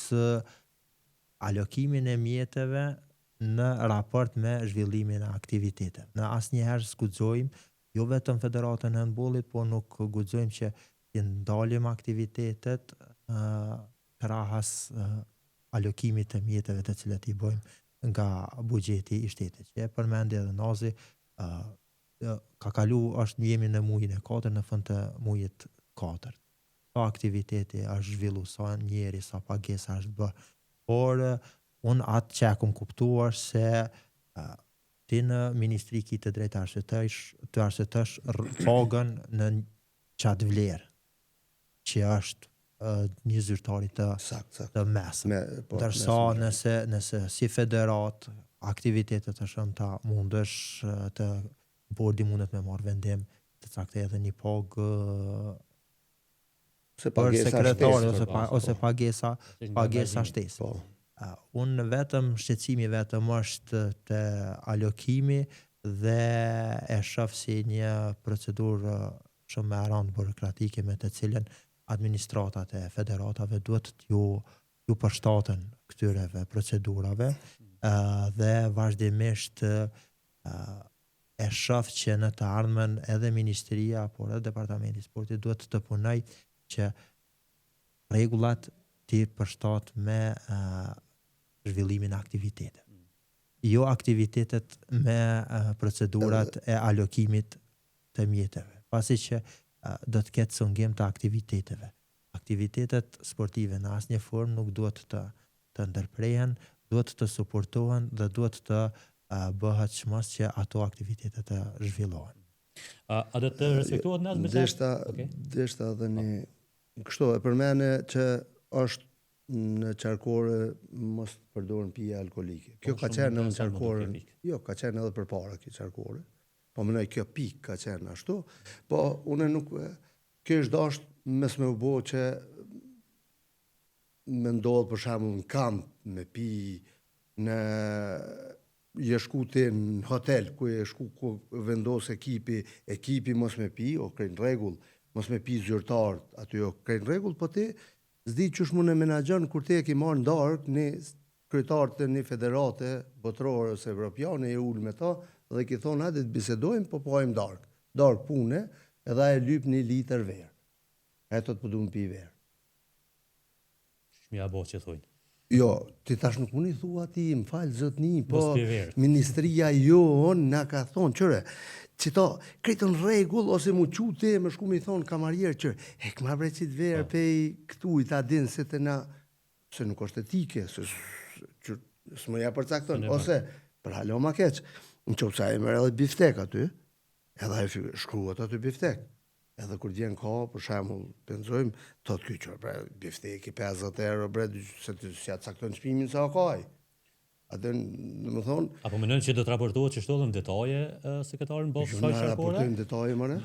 alokimin e mjeteve në raport me zhvillimin e aktiviteteve. Në asnjëherë s'guxojmë jo vetëm federatën e handbollit, po nuk guxojmë që të ndalim aktivitetet krahas alokimit të mjeteve të cilat i bëjmë nga buxheti i shtetit. Që e përmendi edhe Nazi, ka kalu jemi në muajin e 4, në fund të muajit 4. Sa aktiviteti është zhvillu, sa njeri, sa pagesa është bë. Por unë atë që e kom kuptuar se ti në ministri ki të drejtë të arsëtësh pagën në qatë vlerë, që është një zyrtari të mesëm. Ndërsa nëse si federat, aktivitetet të shumta mundësh të bordi mundet me marrë vendim të caktojë edhe një pagë për sekretari ose pagesa shtesë. Unë vetëm shqetësimi vetëm është të alokimi dhe e shoh si një procedurë shumë e rëndë burokratike me të cilën administratat e federatave duhet ju përshtaten këtyre procedurave dhe vazhdimisht e shoh që në të ardhmen edhe ministria, por edhe departamenti i sportit duhet të punoj që rregullat të përshtat me zhvillimin e aktiviteteve. Jo aktivitetet me procedurat e alokimit të mjeteve, pasi që do të ketë sungim të aktiviteteve. Aktivitetet sportive në asnjë formë nuk duhet të ndërprehen, duhet të suportohen dhe duhet të bëhet çmos që ato aktivitete të zhvillohen. A do të respektohet në asnjë? Deshta edhe një kështu e përmene që është në qarkore mos përdoren pije alkolike. Kjo ka qenë në qarkore, jo, ka qenë edhe përpara kjo qarkore. Po mënoj kjo pik ka qenë ashtu, po unë nuk, kjo është dashtë mes me u bo që me ndodhë për shembull në kamp me pi, në jeshku të në hotel, ku jeshku ku vendos ekipi mos me pi, o krejnë regull, mos me pi zyrtarët, aty o krejnë regull, po ti zdi qësh mu në menagjon kur ti e ki marrë ndark një kryetarët të një federate botërore ose evropiane e ullë me ta, dhe ki thonë, hajde të bisedojmë, po pojmë dark pune, edhe e lyp 1 litër verë. Eto të përdu më pi verë. Shmja bo që thujnë. Jo, ti tash nuk unë i thua ti, më falë zotni, po ministria jonë na ka thonë, qëre, që ta kretën regull, ose mu qute, më shku mi thonë kamarjerë, qëre, këma breqit verë pej këtu i ta dinë se të na, se nuk është etike, se s'më ja përcakton, ose, për halo ma keqë, në qopë sa e mërë edhe biftek aty, edhe e shkruat aty biftek. Edhe kur djenë ka, për shembull, pensojmë, thotë kyqër, bre, bifteki 50 euro, bre, se të si atë cakton çmimin sa kaj. Atë, në më thonë... Apo mendon që do të raportohet që shtollën detaje sekretarin bosë saj qarkore? Ne raportojmë detaje, mëre.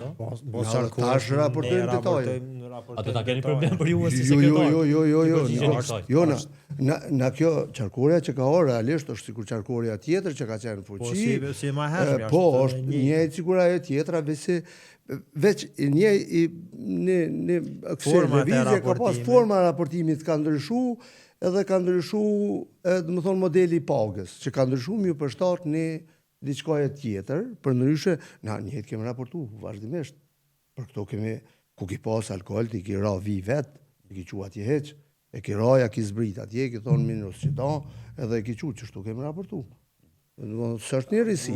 Bosë qarkore. Tash raportojmë detaje. A do ta keni problem për ju si sekretar? Jo, na kjo qarkoria që ka orë realisht është sikur qarkoria tjetër që ka qenë fuqi. Po si më hershme. Po, është një sikur ajo tjetra, veç një revizje ka pas forma raportimit ka ndryshu, edhe ka ndryshu, dhe më thonë modeli pagës, që ka ndryshu mjë përshtat një diçka tjetër, përndryshe, na njëjtë kemi raportu vazhdimisht. Për këto ku ki pas alkohol, ti ki ra vi vet, ki qu atje heq, e ki raja ki zbrit atje, ki thonë minus që ta, edhe ki qu që shtu kemi raportu. Së është një risi.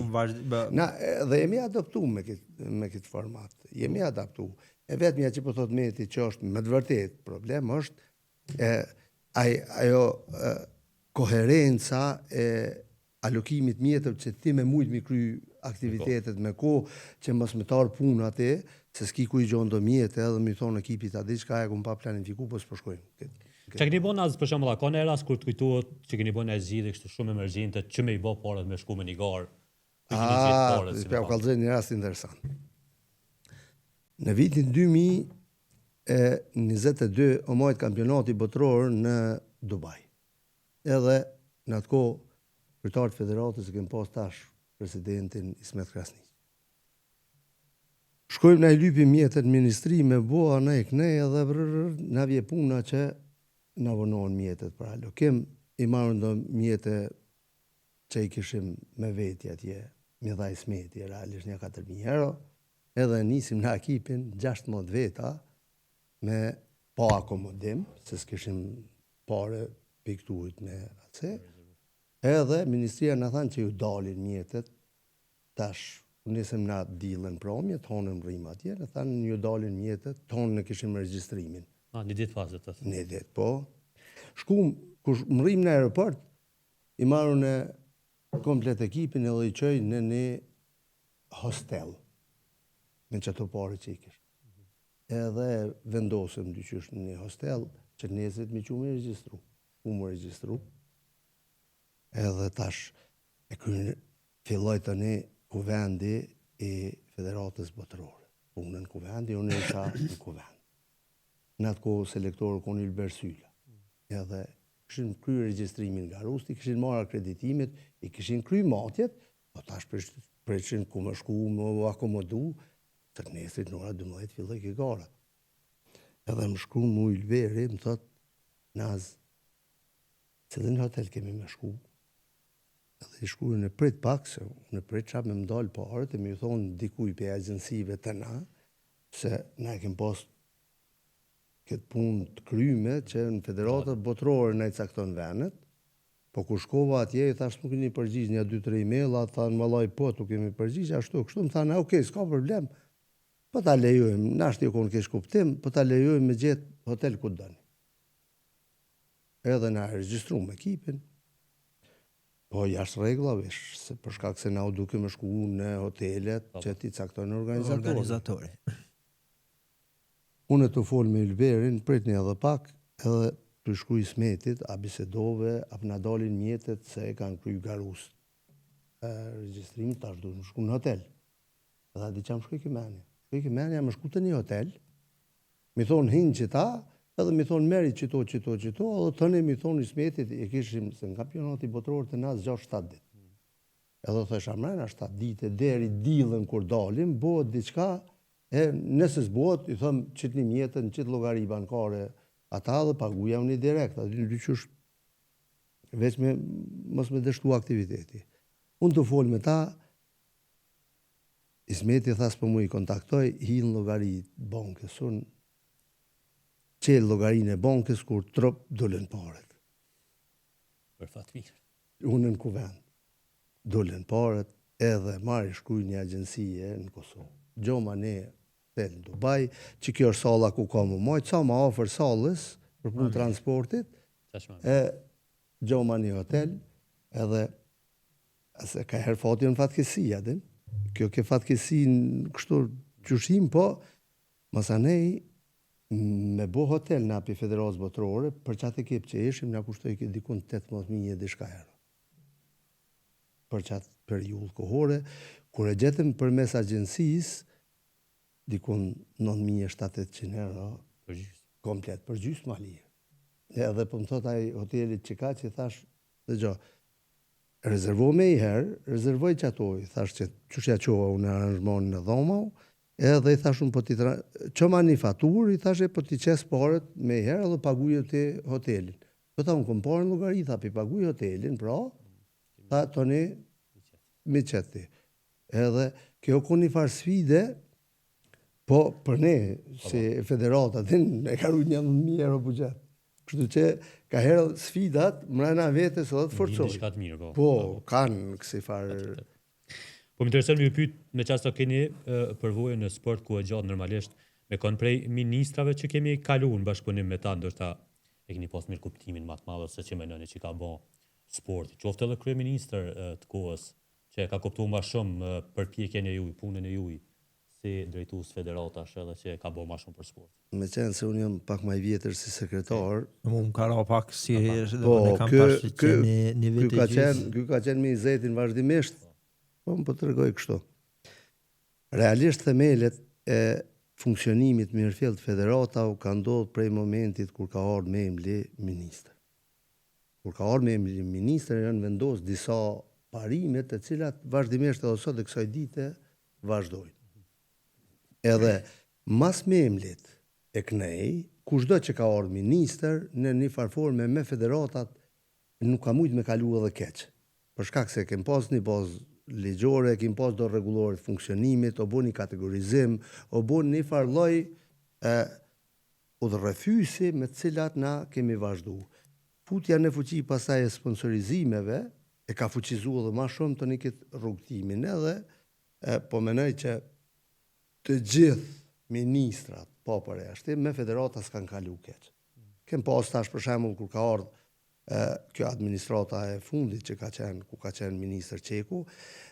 Na, dhe jemi adaptu me këtë format. Jemi adaptu. E vetëmja që po thot Meti që është me të vërtet problem është ajo koherenca e alokimit mjetëve që ti me mujtë mi kry aktivitetet me ko, që mos me tarë punë atë, se s'ki ku i gjonë do mjetë edhe mi thonë ekipit a diçka e ku pa planifiku, po s'përshkojmë. Që keni bo nazë, për shumë, ka në eras kur të kujtuot që keni bo në e zhjidhe kështu shumë emergjente, që me i bo parët me shku me një garë? Për kalëzën një rast interesant. Në vitin 2022, o majtë kampionati botëror në Dubai. Edhe në atë ko, kryetarët federatës e kem pas tash presidentin Ismet Krasniq. Shkojmë na i lypim mjetët ministri me boa në e kënej edhe na vje puna që na vonohen mjetët për alokim. I marrën do mjetët që i kishim me veti atje, me dha Ismeti, realisht një 4.000 euro, edhe nisim në ekipin 16 veta me pa akomodim, se s'kishim pare piktuit me atse, edhe ministria në thanë që ju dalin mjetët, tash nisëm na dilën promje, tonëm rrim atje, në thanë ju dalin mjetët, tonë në kishim regjistrimin. Një ditë fazët të thë. Një ditë, po. Shkum, kush më rrim në aeroport, i marru në komplet ekipin edhe i qoj në një hostel, me që të pare që i kish. Edhe vendosëm dyqysh në një hostel, që njëzit mi që me registru. Më registru. Edhe tash, e kërën filloj të një kuvendi i Federatës Botërore. Punën kuvendi, unë e isha në kuvend. Në atë kohë selektorë konë Ilber Sylla. Edhe këshin kry registrimin nga Rusti, këshin marrë akreditimit, i këshin kry matjet, po tash përqin ku më shku, më akomodu, të nesrit në ora 12 filloj ke gara. Edhe më shkru mu Ilberi, më thot, Naz, cëllin hotel kemi me shku? Edhe i shkru në prit pak, se në prit qap me mdalë parët, e mi thonë dikuj për agjensive të na, se na e kem pas këtë punë të kryme që në federatët botërore na i cakton venet, po kur shkova atje, i thash nuk keni përgjigj një 2-3 emaila, thanë malaj po, tu kemi përgjigj, ashtu, kështu, më thanë, okej, s'ka problem, po ta lejojmë, nashtë jo konë kesh kuptim, po ta lejojmë me gjithë hotel ku dëni. Edhe na regjistru me ekipin, po jashtë reglave, se për shkak se na u duke me shku në hotelet që ti caktojnë organizatori. Unë të folë me Ilberin, prit një edhe pak, edhe të shku Ismetit, a bisedove, a për nadalin mjetet se e kanë kry garus. Regjistrim të ashtu, më shku në hotel. Edhe a di që më shkuj Kimenja. Shkuj Kimenja, më shku të një hotel, mi thonë hinë që ta, edhe mi thonë meri qito, edhe të ne mi thonë Ismetit, e kishim se në kampionati botëror të nas 6-7 dit. Edhe të shamrena 7 dite, deri dilën kur dalim, bëhet diçka, nëse s'bot, i thëmë qitë një mjetën, qitë logari bankare, ata dhe paguja unë i direkt, aty në dyqysh, veç me, mos me dështu aktiviteti. Unë të folë me ta, Ismeti thasë për mu i kontaktoj, hilë logari bankës, unë qelë logarinë e bankës, kur trop dullen paret. Për fatë mirë. Unë në kuvend, dullen paret, edhe marrë shkuj një agjensie në Kosovë. Gjoma ne në Dubai, që kjo është salla ku ka më mojtë, sa ma ofër sallës për punë transportit, gjoma një hotel, edhe se ka herë fati në fatkesia, kjo ke fatkesi në kështu qyshim, po masanej me bo hotel në api Federatës Botërore, për qatë ekip që ishim, nga kushtoj këtë dikun 18.000 dishka euro. Për qatë periullë kohore, kur e gjetëm për mes agjensis, dikun 9.700 euro, komplet, për gjysë malije. Edhe për më thot ai hotelit që ka, që thash, dhe gjo, rezervo me i herë, rezervoj që atoj, thash që qëshja qoha unë aranjmonin në dhomau, edhe i thash unë po t'i qëma një fatur, i thash e po t'i qes parët me i herë edhe paguj të hotelin. Po tha unë kom parën logari, tha pi paguj hotelin, pra, tha toni me qëti. Edhe kjo ku një farë sfide, po për ne, si federata, e ka rujt 1.000 euro bugjet. Kështu që ka herë sfidat, mrena vetës edhe të forcoj. Po, kanë kësi farë... Po më intereson më pyet me çfarë të keni përvojë në sport ku e gjatë normalisht me kon prej ministrave që kemi kaluar në bashkëpunim me ta, ndoshta e keni pas mirë kuptimin më të madh se që mendoni që ka bën sporti. Qoftë edhe kryeministër të kohës që ka kuptuar më shumë përpjekjen e juaj, punën e juaj si drejtues federatash edhe që ka bën më shumë për sport. Me qenë se unë jam pak më i vjetër si sekretar. Unë ka ra pak si po, ky ka qenë me Izetin vazhdimisht. Po më tregoj kështu. Realisht themelet e funksionimit mirëfillt federata u ka ndodhur prej momentit kur ka ardhur Memli ministër. Kur ka ardhur Memli ministër janë vendosur disa parime të cilat vazhdimisht edhe sot e kësaj dite vazhdojnë. Edhe mas Memlit e kënej, kushdo që ka ardhur ministër në një farforme me federatat nuk ka mujt me kalu edhe keq. Për shkak se kem pas një bazë ligjore, kem pas do rregullore të funksionimit, o bën një kategorizim, o bën një farë lloj udhërrefysi me të cilat na kemi vazhduar. Futja në fuqi pasaj e sponsorizimeve e ka fuqizuar edhe më shumë tani këtë rrugtimin edhe po mendoj që të gjithë ministrat po për jashtë me federata s'kan kalu keq. Kem pas tash për shembull kur ka ardhur kjo administrata e fundit që ku ka qenë ministër Qeku,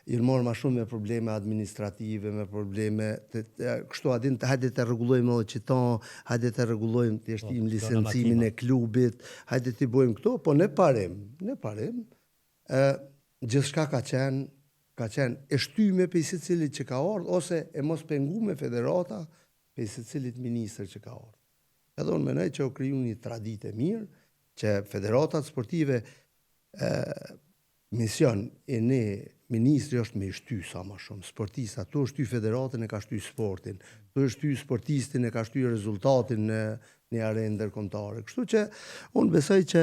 i morë ma shumë me probleme administrative, me probleme, kështu adin, hajde të rregullojmë edhe qiton, hajde të rregullojmë të jeshtim licencimin e klubit, hajde të bojmë këto, po ne parim, gjithçka ka qenë e shtyme për i cilit që ka ardhur, ose e mos pengume federata për i cilit ministër që ka ardhur. Edhe unë mendoj që u kriju një traditë e mirë, që federatat sportive mision e ne ministri është me shty sa më shumë sportista, tu është shty federatën e ka shty sportin, tu është shty sportistin e ka shty rezultatin në një arenë ndërkombëtare. Kështu që unë besoj që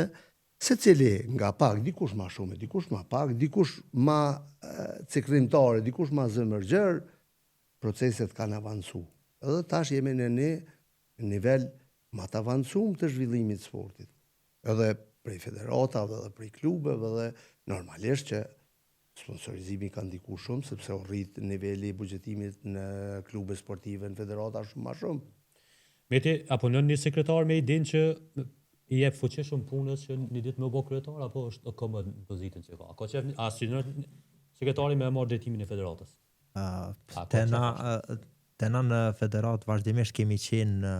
secili nga pak, dikush më shumë, dikush më pak, dikush më cikrimtare, dikush më zëmërgjër, proceset kanë avancuar. Edhe tash jemi në një nivel më të avancuar të zhvillimit të sportit. Edhe prej federatave dhe prej klubeve dhe normalisht që sponsorizimi ka ndiku shumë sepse u rrit niveli i buxhetimit në klube sportive në federata shumë më shumë. Meti, apo në një sekretar me idin që i jep fuqishëm punës që një ditë më bë kryetar apo është komod në pozitën që ka? Ka qenë asnjë sekretari me marrë drejtimin e federatës? Tena në federat vazhdimisht kemi qenë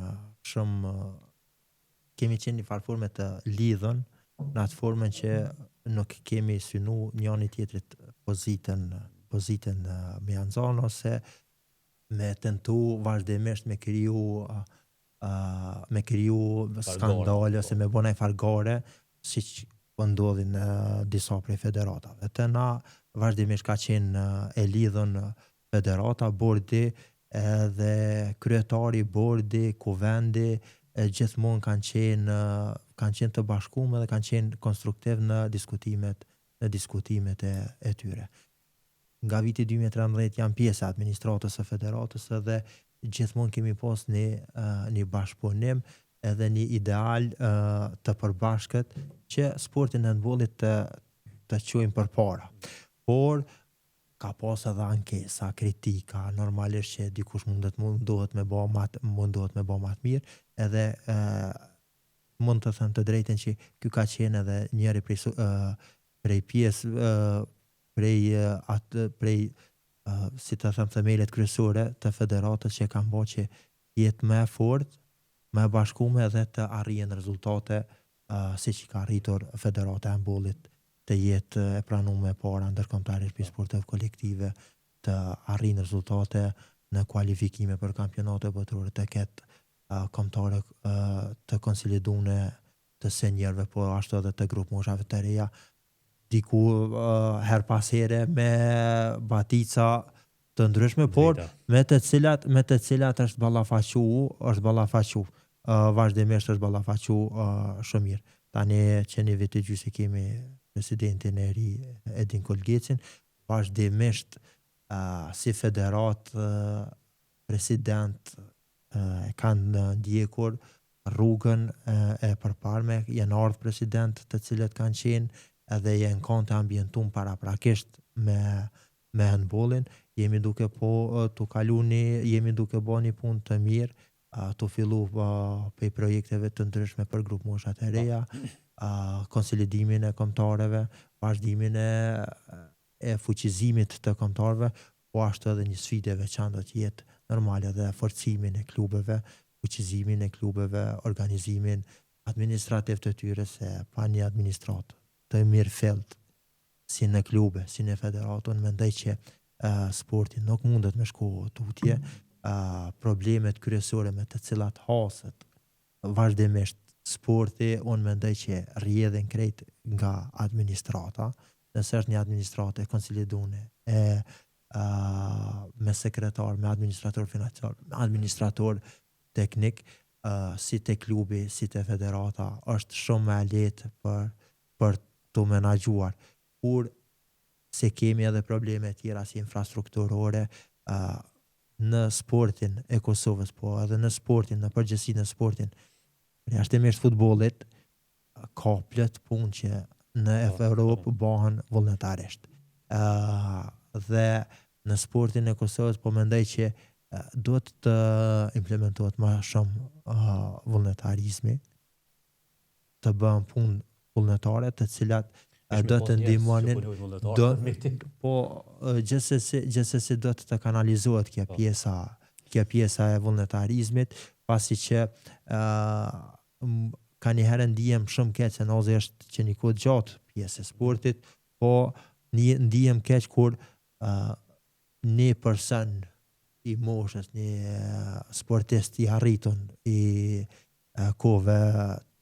një farforme të lidhën në atë formën që nuk kemi synu njëri tjetrit pozitën me anëzon ose me tentu vazhdimisht me kriju skandale ose me bëna fargore siç po ndodhin në disa prej federatave. Të na vazhdimisht ka qenë e lidhën federata, bordi edhe kryetari, bordi, kuvendi gjithmonë kanë qenë të bashkuar dhe kanë qenë konstruktiv në diskutimet e tyre. Nga viti 2013 jam pjesë e administratës së federatës dhe gjithmonë kemi pas një bashkëpunim edhe një ideal të përbashkët që sportin e handbollit të çojmë përpara. Por ka pas edhe ankesa, kritika, normalisht që dikush mundohet me bë më të mirë, edhe mund të them të drejtën që ky ka qenë edhe njëri prej pjesë prej si të them themelet kryesore të federatës që kanë bërë që jetë më fort, më bashkuar edhe të arrijnë rezultate siç ka arritur Federata e Handbollit të jetë e pranuar e para ndërkombëtare për sporteve kolektive, të arrijnë rezultate në kualifikime për kampionate botërore, të ketë kombëtare të konsoliduar të seniorëve, po ashtu edhe të grup moshave të reja, diku her pas here me batica të ndryshme, por me të cilat është ballafaqu, vazhdimisht është ballafaqu shumë mirë. Tani që një vit e gjysmë kemi presidentin e ri Edin Kolgecin, vazhdimisht si federat president e kanë ndjekur rrugën e përparme, janë ardhur president të cilët kanë qenë edhe janë kanë të ambientuar paraprakisht me handballin, jemi duke jemi duke bërë një punë të mirë, të fillu për projekteve të ndryshme për grup moshat e reja, konsolidimin e kombëtarëve, vazhdimin e fuqizimit të kombëtarëve, po ashtu edhe një sfidë e veçantë do të jetë normale dhe forcimin e klubeve, fuqizimin e klubeve, organizimin administrativ të tyre, se pa një administratë të mirëfillt si në klube, si në federatë, mendoj që sporti nuk mundet me shku tutje, problemet kryesore me të cilat haset vazhdimisht sporti, unë mendoj që rrjedhin krejt nga administrata, nëse është një administratë e konsoliduar me sekretar, me administrator financiar, me administrator teknik, si te klubi, si te federata, është shumë më lehtë për të menaxhuar. Kur se kemi edhe probleme tjera si infrastrukturore në sportin e Kosovës, po edhe në sportin, në përgjithësi në sportin, jashtimisht futbollit, ka plot punë që në Evropë bëhen vullnetarisht. Dhe në sportin e Kosovës po mendoj që duhet të implementohet më shumë vullnetarizmi, të bëhen punë vullnetare të cilat do të ndihmonin, gjithsesi do të kanalizohet kjo pjesa e vullnetarizmit, pasi që ka një herë ndihem shumë keq se nozi është që një kohë gjatë pjesë e sportit, po ndihem keq kur një person i moshës, një sportist i arritun i kohëve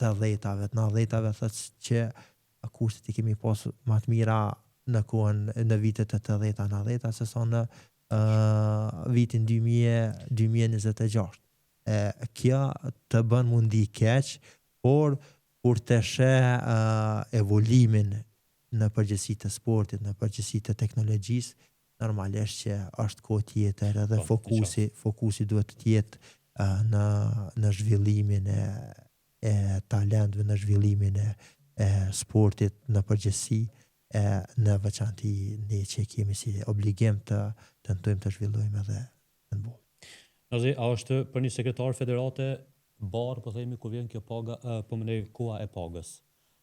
të 90-tave, të 90-tave, thotë që kushtet i kemi pas më të mira në vitet e 80-90, se sa në vitin 2026. Kjo të bën mundi keq, por kur të sheh evoluimin në përgjithësi të sportit, në përgjithësi të teknologjisë, normalisht që është kohë tjetër edhe fokusi duhet të jetë në zhvillimin e talentëve, në zhvillimin e sportit në përgjithësi, në veçanti ne që kemi si obligim të tentojmë të zhvillojmë edhe handball. Nëse a është për një sekretar federate barë, po themi kur vjen kjo paga, po mënej koha e pagës.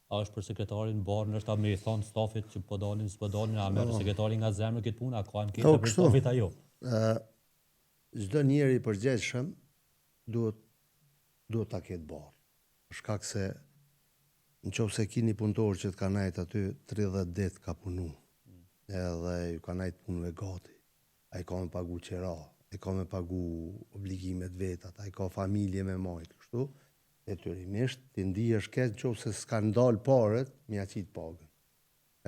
A është për sekretarin barë, nështë me i thonë stafit që po dalin, s'po dalin, a merë sekretarin nga zemrë këtë punë, a ka në këtë për stafit ajo? Çdo njeri i përgjegjshëm duhet ta ketë barë. Shkak se nëse keni punëtor që të kanë nejt aty 30 ditë ka punu, edhe ju kanë nejt punëve gati, ai ka me pagu qera, ai ka me pagu obligimet vetat, ai ka familje me majt, kështu, detyrimisht ti ndihesh keq nëse s'ka ndal paret, mja qit pagën.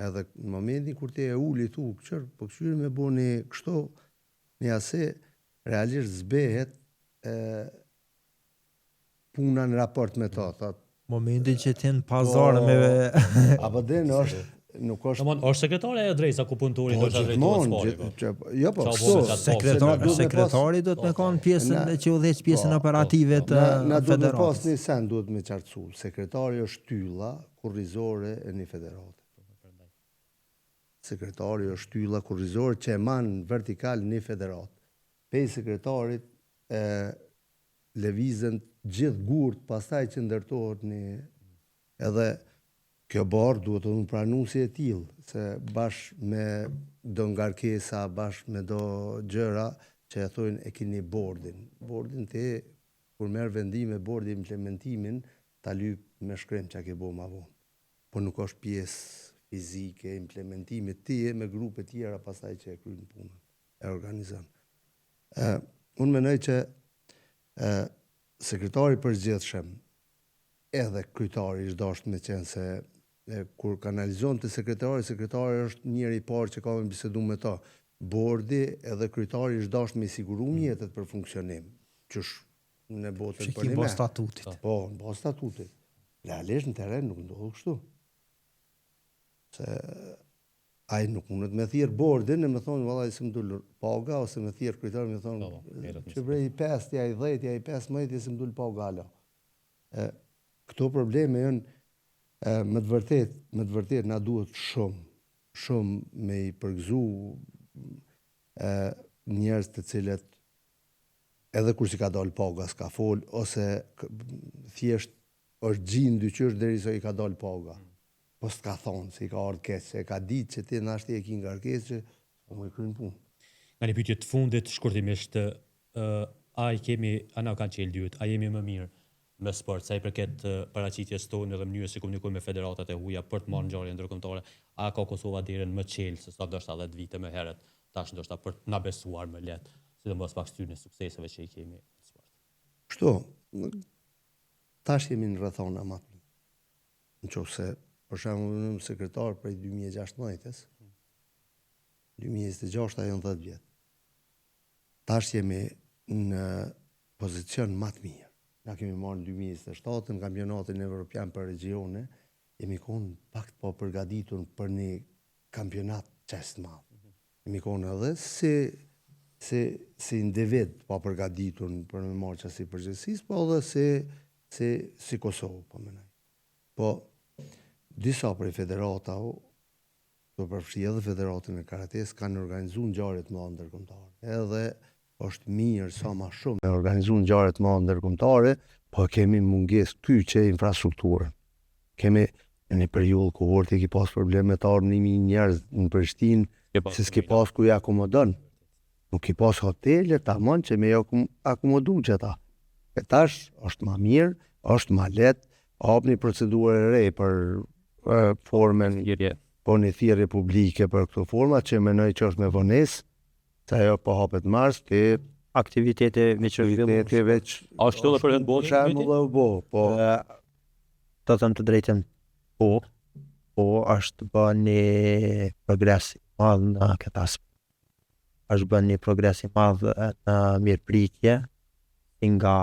Edhe në momentin kur ti e uli thu, po këshyri me boni kështu, një ase realisht zbehet puna në raport me ta, momentin që ti në pazar me apo den nuk është. Është sekretari e drejta ku punëtori do të drejtohet sportit. Jo, po, sekretari do të me kanë pjesën që udhëheq pjesën operative të federatës. Na duhet të pas një sen, duhet me qartësu. Sekretari është shtylla kurrizore e një federate. Sekretari është shtylla kurrizore që e man vertikal një federat. Pej sekretarit lëvizën gjithë gurt, pastaj që ndërtohet edhe kjo barë duhet të më pranu si e tillë, se bashkë me do ngarkesa, bashkë me do gjëra që e thojnë e kini bordin. Bordin te, kur merë vendime bordi implementimin, ta lyp me shkrem që a ke bo ma vonë. Po nuk është pjesë fizike, implementimit ti e me grupe tjera pastaj që e krynë punën, e organizën. Unë menoj që sekretari përgjithshëm edhe kryetari është dashur me qenë se kur kanalizon të sekretari është njëri i parë që ka me bisedu me ta. Bordi edhe kryetari është dashur me siguru mjetet për funksionim. Qësh në botën për një me. Statutit. Po, në bas statutit. Realisht në teren nuk ndodhë kështu. Se ai nuk mundet me thirr bordin e me thonë vallai se më dul paga ose me thirr kryetar me thonë që brej 5 ja i 10 ja i 15 se më dul paga alo. Këto probleme janë me të vërtet na duhet shumë me i përgëzu njerëz të cilët edhe kur si ka dalë paga s'ka fol ose thjesht është gjinë dyqysh derisa i ka dalë paga. Po s'ka thonë se i ka ardhur keq, se ka ditë që ti nashti e ki ngarkesë që më i kryen punë. Nga një pyetje të fundit, shkurtimisht, a na kanë qelë dyert, a jemi më mirë me sport, sa i përket paraqitjes tonë dhe mënyrës si komunikojmë me federatat e huaja për të marrë ngjarje ndërkombëtare, a ka Kosova derën më qelë se sa ndoshta 10 vite më herët, tash ndoshta për të na besuar më lehtë, sidomos pas këtyre sukseseve që i kemi në sport. Kështu, tash jemi në rrethona më të mirë. Nëse për shembull unë jam sekretar prej 2016-s, 2026 janë 10 vjet. Tash jemi në pozicion më të mirë. Na kemi marrë në 2027 në kampionatin evropian për regione, jemi qenë pak po përgatitur për një kampionat çest të madh. Jemi qenë edhe si individ po përgatitur për me marrë çasti përgjegjësisë, po edhe si Kosovë po mendoj. Po disa prej federatave, do përfshi edhe federatën e karates, kanë organizuar ngjarje të mëdha ndërkombëtare. Edhe është mirë sa më shumë me organizuar ngjarje të mëdha ndërkombëtare, po kemi mungesë kyçe infrastrukturën. Kemi në një periudhë ku Horti ki pas probleme të armënimi njerëz në Prishtinë, se s'ki pas ku i akomodon. Nuk i pas hotele, tamam që me akomodu që ta. E tash është më mirë, është më lehtë, hap një procedurë e re për formën, po një thirrje publike për këto forma që mendoj që është me vonesë, se ajo po hapet mars ti aktivitete veç. Ashtu edhe për handball po. Të them të drejtën, po është bën një progres i madh në këtë aspekt. Është bën një progres i madh në mirëpritje nga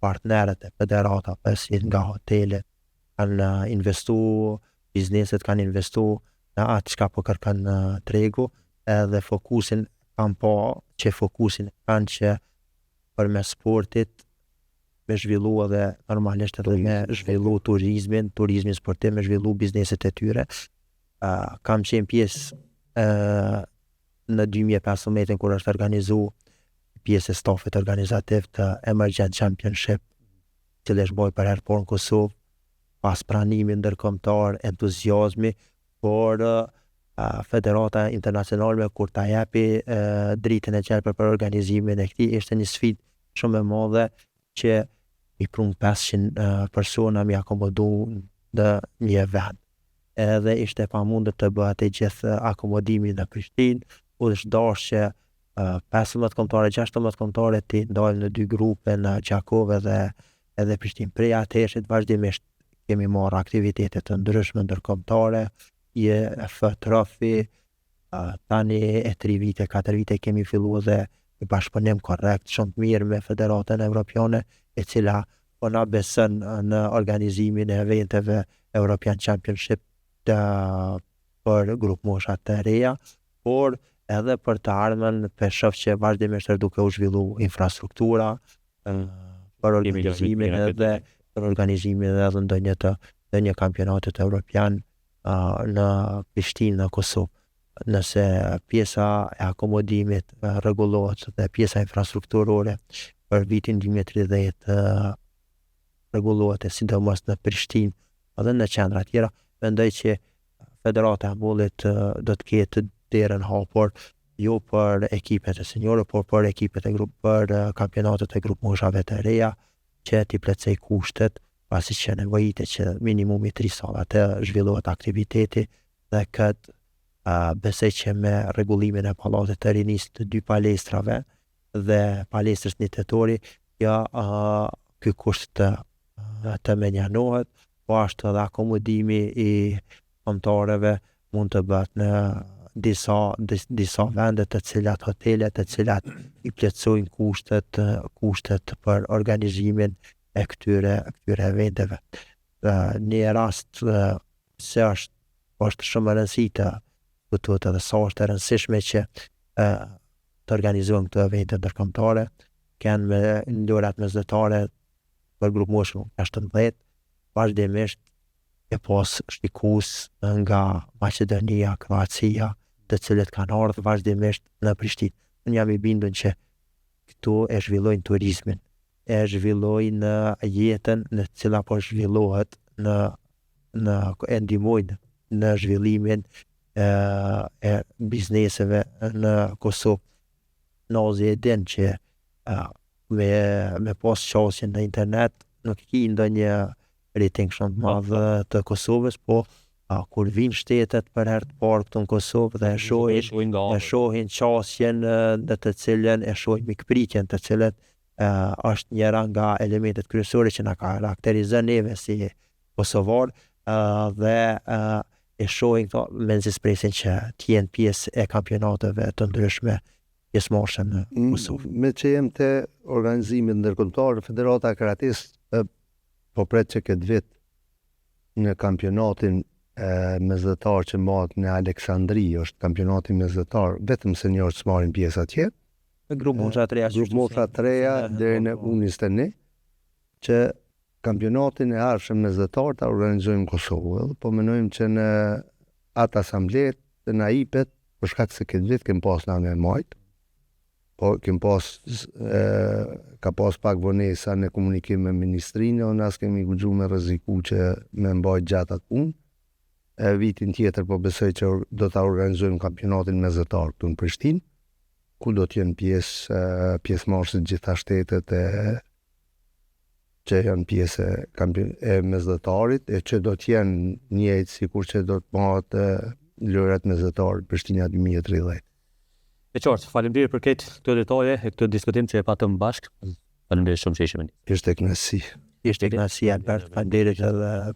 partnerët e federatave, si nga hotelet, kanë investu, bizneset kanë investu në atë çka po kërkon tregu, edhe fokusin kanë që përmes sportit me zhvillu edhe normalisht edhe me zhvillu turizmin sportiv, me zhvillu bizneset e tyre. Kam qenë pjesë në 2015 kur është organizu pjesë e stafit organizativ të Emergent Championship, që është boj për herë por në Kosovë, pas pranimit ndërkombëtar, entuziazmi, por Federata Internacionale kur ta japi dritën e qartë për organizimin e këtij, ishte një sfidë shumë e madhe që i prun 500 persona mi akomodu në një vend. Edhe ishte pamundur të bëhet e gjithë akomodimi në Prishtinë, u është dashur që 15 kombëtare, 16 kombëtare të ndalen në 2 grupe në Gjakov edhe Prishtinë. Prej atëherë vazhdimisht kemi marrë aktivitete të ndryshme ndërkombëtare, EF Trophy, tani e 3 vite, 4 vite kemi filluar dhe një bashkëpunim korrekt shumë të mirë me Federatën Evropiane, e cila po na beson në organizimin e eventeve European Championship për grup mosha të reja, por edhe për të ardhmen për shoh që vazhdimisht duke u zhvillu infrastruktura për organizimin edhe ndonjë kampionatet evropian në Prishtinë, në Kosovë. Nëse pjesa e akomodimit rregullohet dhe pjesa infrastrukturore për vitin 2030 rregullohet sidomos në Prishtinë edhe në qendra tjera, mendoj që Federata e handbollit do të ketë derën hapur jo për ekipet e seniorëve, por për ekipet e për kampionatet e grup moshave të reja, që t'i plotësoj kushtet, pasi që nevojitet që minimumi 3 salla të zhvillohet aktiviteti dhe këtë besoj që me rregullimin e pallatit të rinisë të 2 palestrave dhe palestrës nitetori, ky kusht të menjanohet, po ashtu edhe akomodimi i kombëtarëve mund të bëhet në disa vende të cilat hotelet të cilat i plotësojnë kushtet për organizimin e këtyre eventeve. Një rast se është shumë e rëndësishme diskutuar edhe sa është e rëndësishme që të organizojmë këtë evente ndërkombëtare, kanë me lojrat mesdhetare për grup moshë 18, vazhdimisht e pas shikues nga Maqedonia, Kroacia, të cilët kanë ardhur vazhdimisht në Prishtinë. Unë jam i bindur që këtu e zhvillojnë turizmin, e zhvillojnë jetën në cila po zhvillohet e ndihmojnë në zhvillimin e bizneseve në Kosovë. Nozi e din që me pas qasjen në internet nuk ki ndonjë rriting shumë të madh të Kosovës, po kur vinë shtetet për herë të parë këtu në Kosovë dhe e shohin qasjen në të cilën e shohin mikpritjen, të cilën është njëra nga elementet kryesore që na karakterizon neve si kosovar, dhe e shohin këto me nxitëspresin që të jenë pjesë e kampionateve të ndryshme pjesëmarrëse në Kosovë. Me që jem të organizimit ndërkombëtar, Federata e Karatisë po pret që këtë vit në kampionatin mesdhetar që mbahet në Aleksandri, është kampionati mesdhetar, vetëm seniorët marrin pjesë atje. Në grup mosha 3 deri në U21, që kampionatin e ardhshëm mesdhetar ta organizojmë në Kosovë, po mendojmë që në atë asamblet të naipet, për shkak se këtë vit kem pas në majt, po ka pas pak vonesa në komunikim me ministrinë, o nas kemi guxuar me rreziku që me mbajt gjatë atë punë. Vitin tjetër po besoj që do ta organizojmë kampionatin mesdhetar këtu në Prishtinë, ku do të jenë pjesëmarrësit gjitha shtetet që janë pjesë e mesdhetarit, e që do të jenë njëjtë sikur që do të bëhet lojrat mesdhetar Prishtina 2030. E qartë, faleminderit për këtë detaje e këtë diskutim që e patëm bashkë. Faleminderit shumë që ishim. Ishte kënaqësi. Ishte kënaqësi, Albert, faleminderit edhe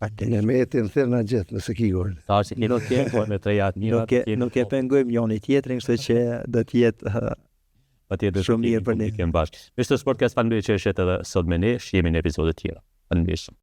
Ne me jetin thërna gjithë nëse ki gol. Ta është një nuk jenë, me 3 jatë një. Nuk e pengojmë njoni tjetrin, kështu që do t'jetë shumë mirë për ne. Mr. Sportcast, faleminderit që ishit edhe sot me ne, jemi në episode tjera. Faleminderit shumë.